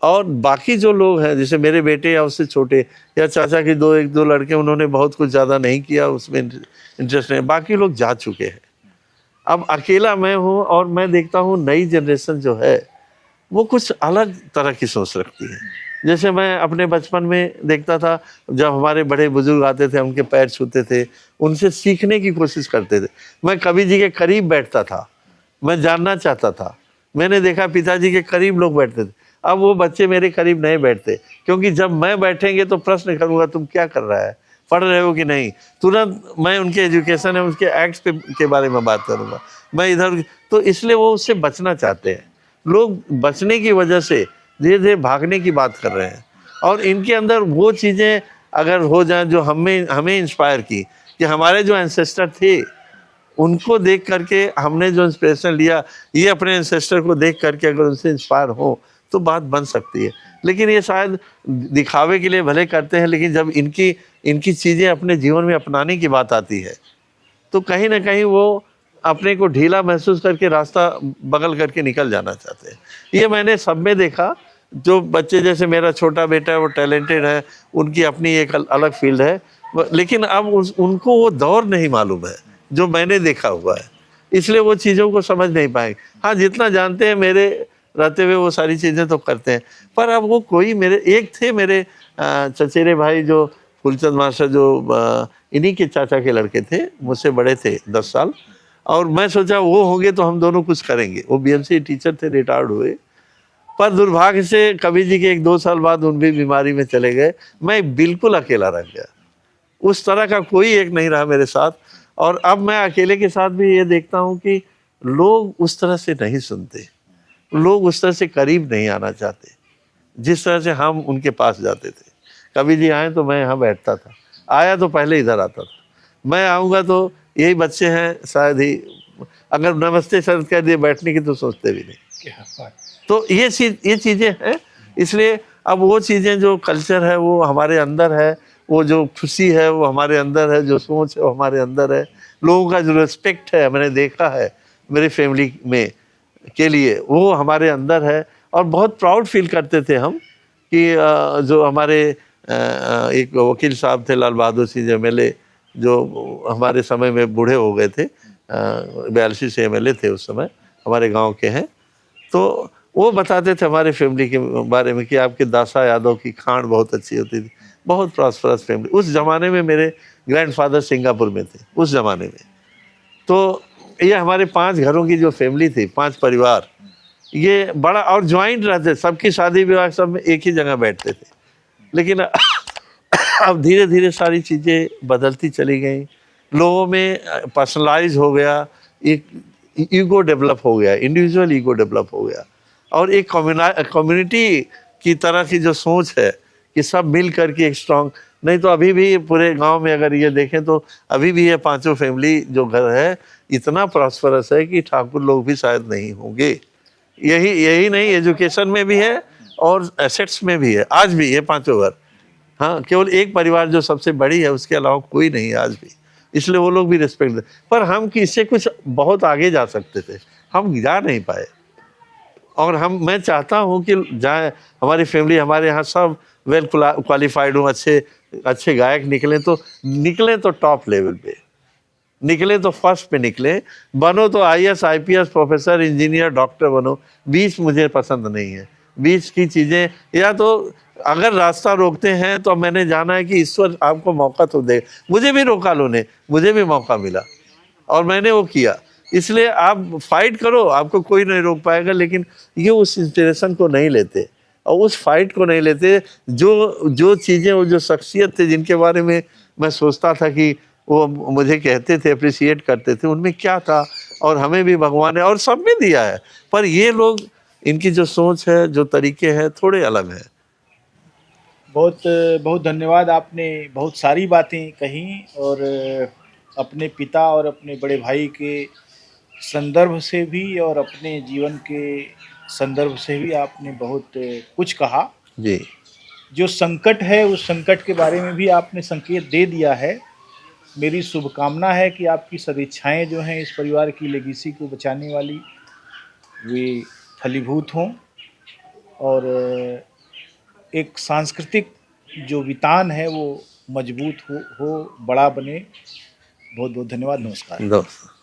और बाकी जो लोग हैं, जैसे मेरे बेटे या उससे छोटे, या चाचा के एक दो लड़के, उन्होंने बहुत कुछ ज़्यादा नहीं किया, उसमें इंटरेस्ट नहीं, बाकी लोग जा चुके हैं। अब अकेला मैं हूँ और मैं देखता हूँ नई जनरेशन जो है वो कुछ अलग तरह की सोच रखती है। जैसे मैं अपने बचपन में देखता था, जब हमारे बड़े बुजुर्ग आते थे, उनके पैर छूते थे, उनसे सीखने की कोशिश करते थे। मैं कवि जी के करीब बैठता था, मैं जानना चाहता था। मैंने देखा पिताजी के करीब लोग बैठते थे, अब वो बच्चे मेरे करीब नहीं बैठते, क्योंकि जब मैं बैठेंगे तो प्रश्न करूँगा, तुम क्या कर रहा है, पढ़ रहे हो कि नहीं, तुरंत मैं उनके एजुकेशन है, उसके एक्ट्स के बारे में बात करूँगा, मैं इधर। तो इसलिए वो उससे बचना चाहते हैं। लोग बचने की वजह से धीरे धीरे भागने की बात कर रहे हैं, और इनके अंदर वो चीज़ें अगर हो जाएं जो हमें इंस्पायर की, कि हमारे जो एंसेस्टर थे उनको देख करके हमने जो इंस्पिरेशन लिया, ये अपने एंसेस्टर को देख करके अगर उनसे इंस्पायर हो तो बात बन सकती है। लेकिन ये शायद दिखावे के लिए भले करते हैं, लेकिन जब इनकी चीज़ें अपने जीवन में अपनाने की बात आती है तो कहीं ना कहीं वो अपने को ढीला महसूस करके रास्ता बगल करके निकल जाना चाहते हैं। ये मैंने सब में देखा। जो बच्चे, जैसे मेरा छोटा बेटा है, वो टैलेंटेड है, उनकी अपनी एक अलग फील्ड है, लेकिन अब उनको वो दौर नहीं मालूम है जो मैंने देखा हुआ है, इसलिए वो चीज़ों को समझ नहीं पाएंगे। हाँ, जितना जानते हैं मेरे रहते हुए वो सारी चीज़ें तो करते हैं, पर अब वो कोई एक थे मेरे चचेरे भाई, जो फूलचंद मास्टर, जो इन्हीं के चाचा के लड़के थे, मुझसे बड़े थे 10 साल, और मैं सोचा वो होंगे तो हम दोनों कुछ करेंगे। वो बीएमसी टीचर थे, रिटायर्ड हुए, पर दुर्भाग्य से कबीर जी के 1-2 साल बाद उन भी बीमारी में चले गए। मैं बिल्कुल अकेला रह गया। उस तरह का कोई एक नहीं रहा मेरे साथ। और अब मैं अकेले के साथ भी ये देखता हूँ कि लोग उस तरह से नहीं सुनते, लोग उस तरह से करीब नहीं आना चाहते, जिस तरह से हम उनके पास जाते थे। कबीर जी आए तो मैं यहाँ बैठता था, आया तो पहले इधर आता था। मैं आऊँगा तो यही बच्चे हैं शायद ही, अगर नमस्ते सर कह दिए बैठने की तो सोचते भी नहीं। क्या बात। तो ये चीज़ें हैं। इसलिए अब वो चीज़ें जो कल्चर है वो हमारे अंदर है, वो जो खुशी है वो हमारे अंदर है, जो सोच है वो हमारे अंदर है, लोगों का जो रिस्पेक्ट है मैंने देखा है मेरी फैमिली में के लिए वो हमारे अंदर है। और बहुत प्राउड फील करते थे हम कि जो हमारे एक वकील साहब थे लाल बहादुर सिंह एमएलए, जो हमारे समय में बूढ़े हो गए थे, 42 से एमएलए थे उस समय, हमारे गांव के हैं। तो वो बताते थे हमारे फैमिली के बारे में कि आपके दासा यादव की खांड बहुत अच्छी होती थी, बहुत प्रॉस्परस फैमिली। उस ज़माने में मेरे ग्रैंडफादर सिंगापुर में थे उस ज़माने में। तो ये हमारे 5 घरों की जो फैमिली थी, 5 परिवार, ये बड़ा और ज्वाइंट रहते, सबकी शादी विवाह सब एक ही जगह बैठते थे। लेकिन अब धीरे धीरे सारी चीज़ें बदलती चली गई, लोगों में पर्सनलाइज हो गया, एक ईगो डेवलप हो गया, इंडिविजुअल ईगो डेवलप हो गया, और एक कम्युनिटी की तरह की जो सोच है कि सब मिल करके एक स्ट्रांग। नहीं तो अभी भी पूरे गांव में अगर ये देखें तो अभी भी ये 5 फैमिली जो घर है इतना प्रॉस्परस है कि ठाकुर लोग भी शायद नहीं होंगे। यही नहीं, एजुकेशन में भी है और एसेट्स में भी है, आज भी ये 5 घर। हाँ, केवल एक परिवार जो सबसे बड़ी है, उसके अलावा कोई नहीं है आज भी, इसलिए वो लोग भी रिस्पेक्ट दे। पर हम किससे कुछ बहुत आगे जा सकते थे, हम जा नहीं पाए। और मैं चाहता हूँ कि जाए हमारी फैमिली, हमारे यहाँ सब वेल क्वालिफाइड हों, अच्छे गायक निकलें तो टॉप लेवल पे निकले, तो फर्स्ट पे निकले, बनो तो IAS IPS professor engineer doctor बनो। बीच मुझे पसंद नहीं है, बीच की चीज़ें। या तो अगर रास्ता रोकते हैं तो मैंने जाना है कि ईश्वर आपको मौका तो दे। मुझे भी रोका लो ने, मुझे भी मौका मिला और मैंने वो किया। इसलिए आप फाइट करो, आपको कोई नहीं रोक पाएगा। लेकिन ये उस इंस्पिरेशन को नहीं लेते और उस फाइट को नहीं लेते। जो चीज़ें, वो जो शख्सियत थे जिनके बारे में मैं सोचता था कि वो मुझे कहते थे, अप्रिशिएट करते थे, उनमें क्या था, और हमें भी भगवान ने और सब में दिया है। पर ये लोग, इनकी जो सोच है, जो तरीके हैं, थोड़े अलग हैं। बहुत बहुत धन्यवाद, आपने बहुत सारी बातें कही और अपने पिता और अपने बड़े भाई के संदर्भ से भी और अपने जीवन के संदर्भ से भी आपने बहुत कुछ कहा। जी, जो संकट है उस संकट के बारे में भी आपने संकेत दे दिया है। मेरी शुभकामना है कि आपकी सदिच्छाएं जो हैं इस परिवार की लेगेसी को बचाने वाली, वे फलीभूत हों और एक सांस्कृतिक जो वितान है वो मजबूत हो, बड़ा बने। बहुत बहुत धन्यवाद, नमस्कार। दोस्त।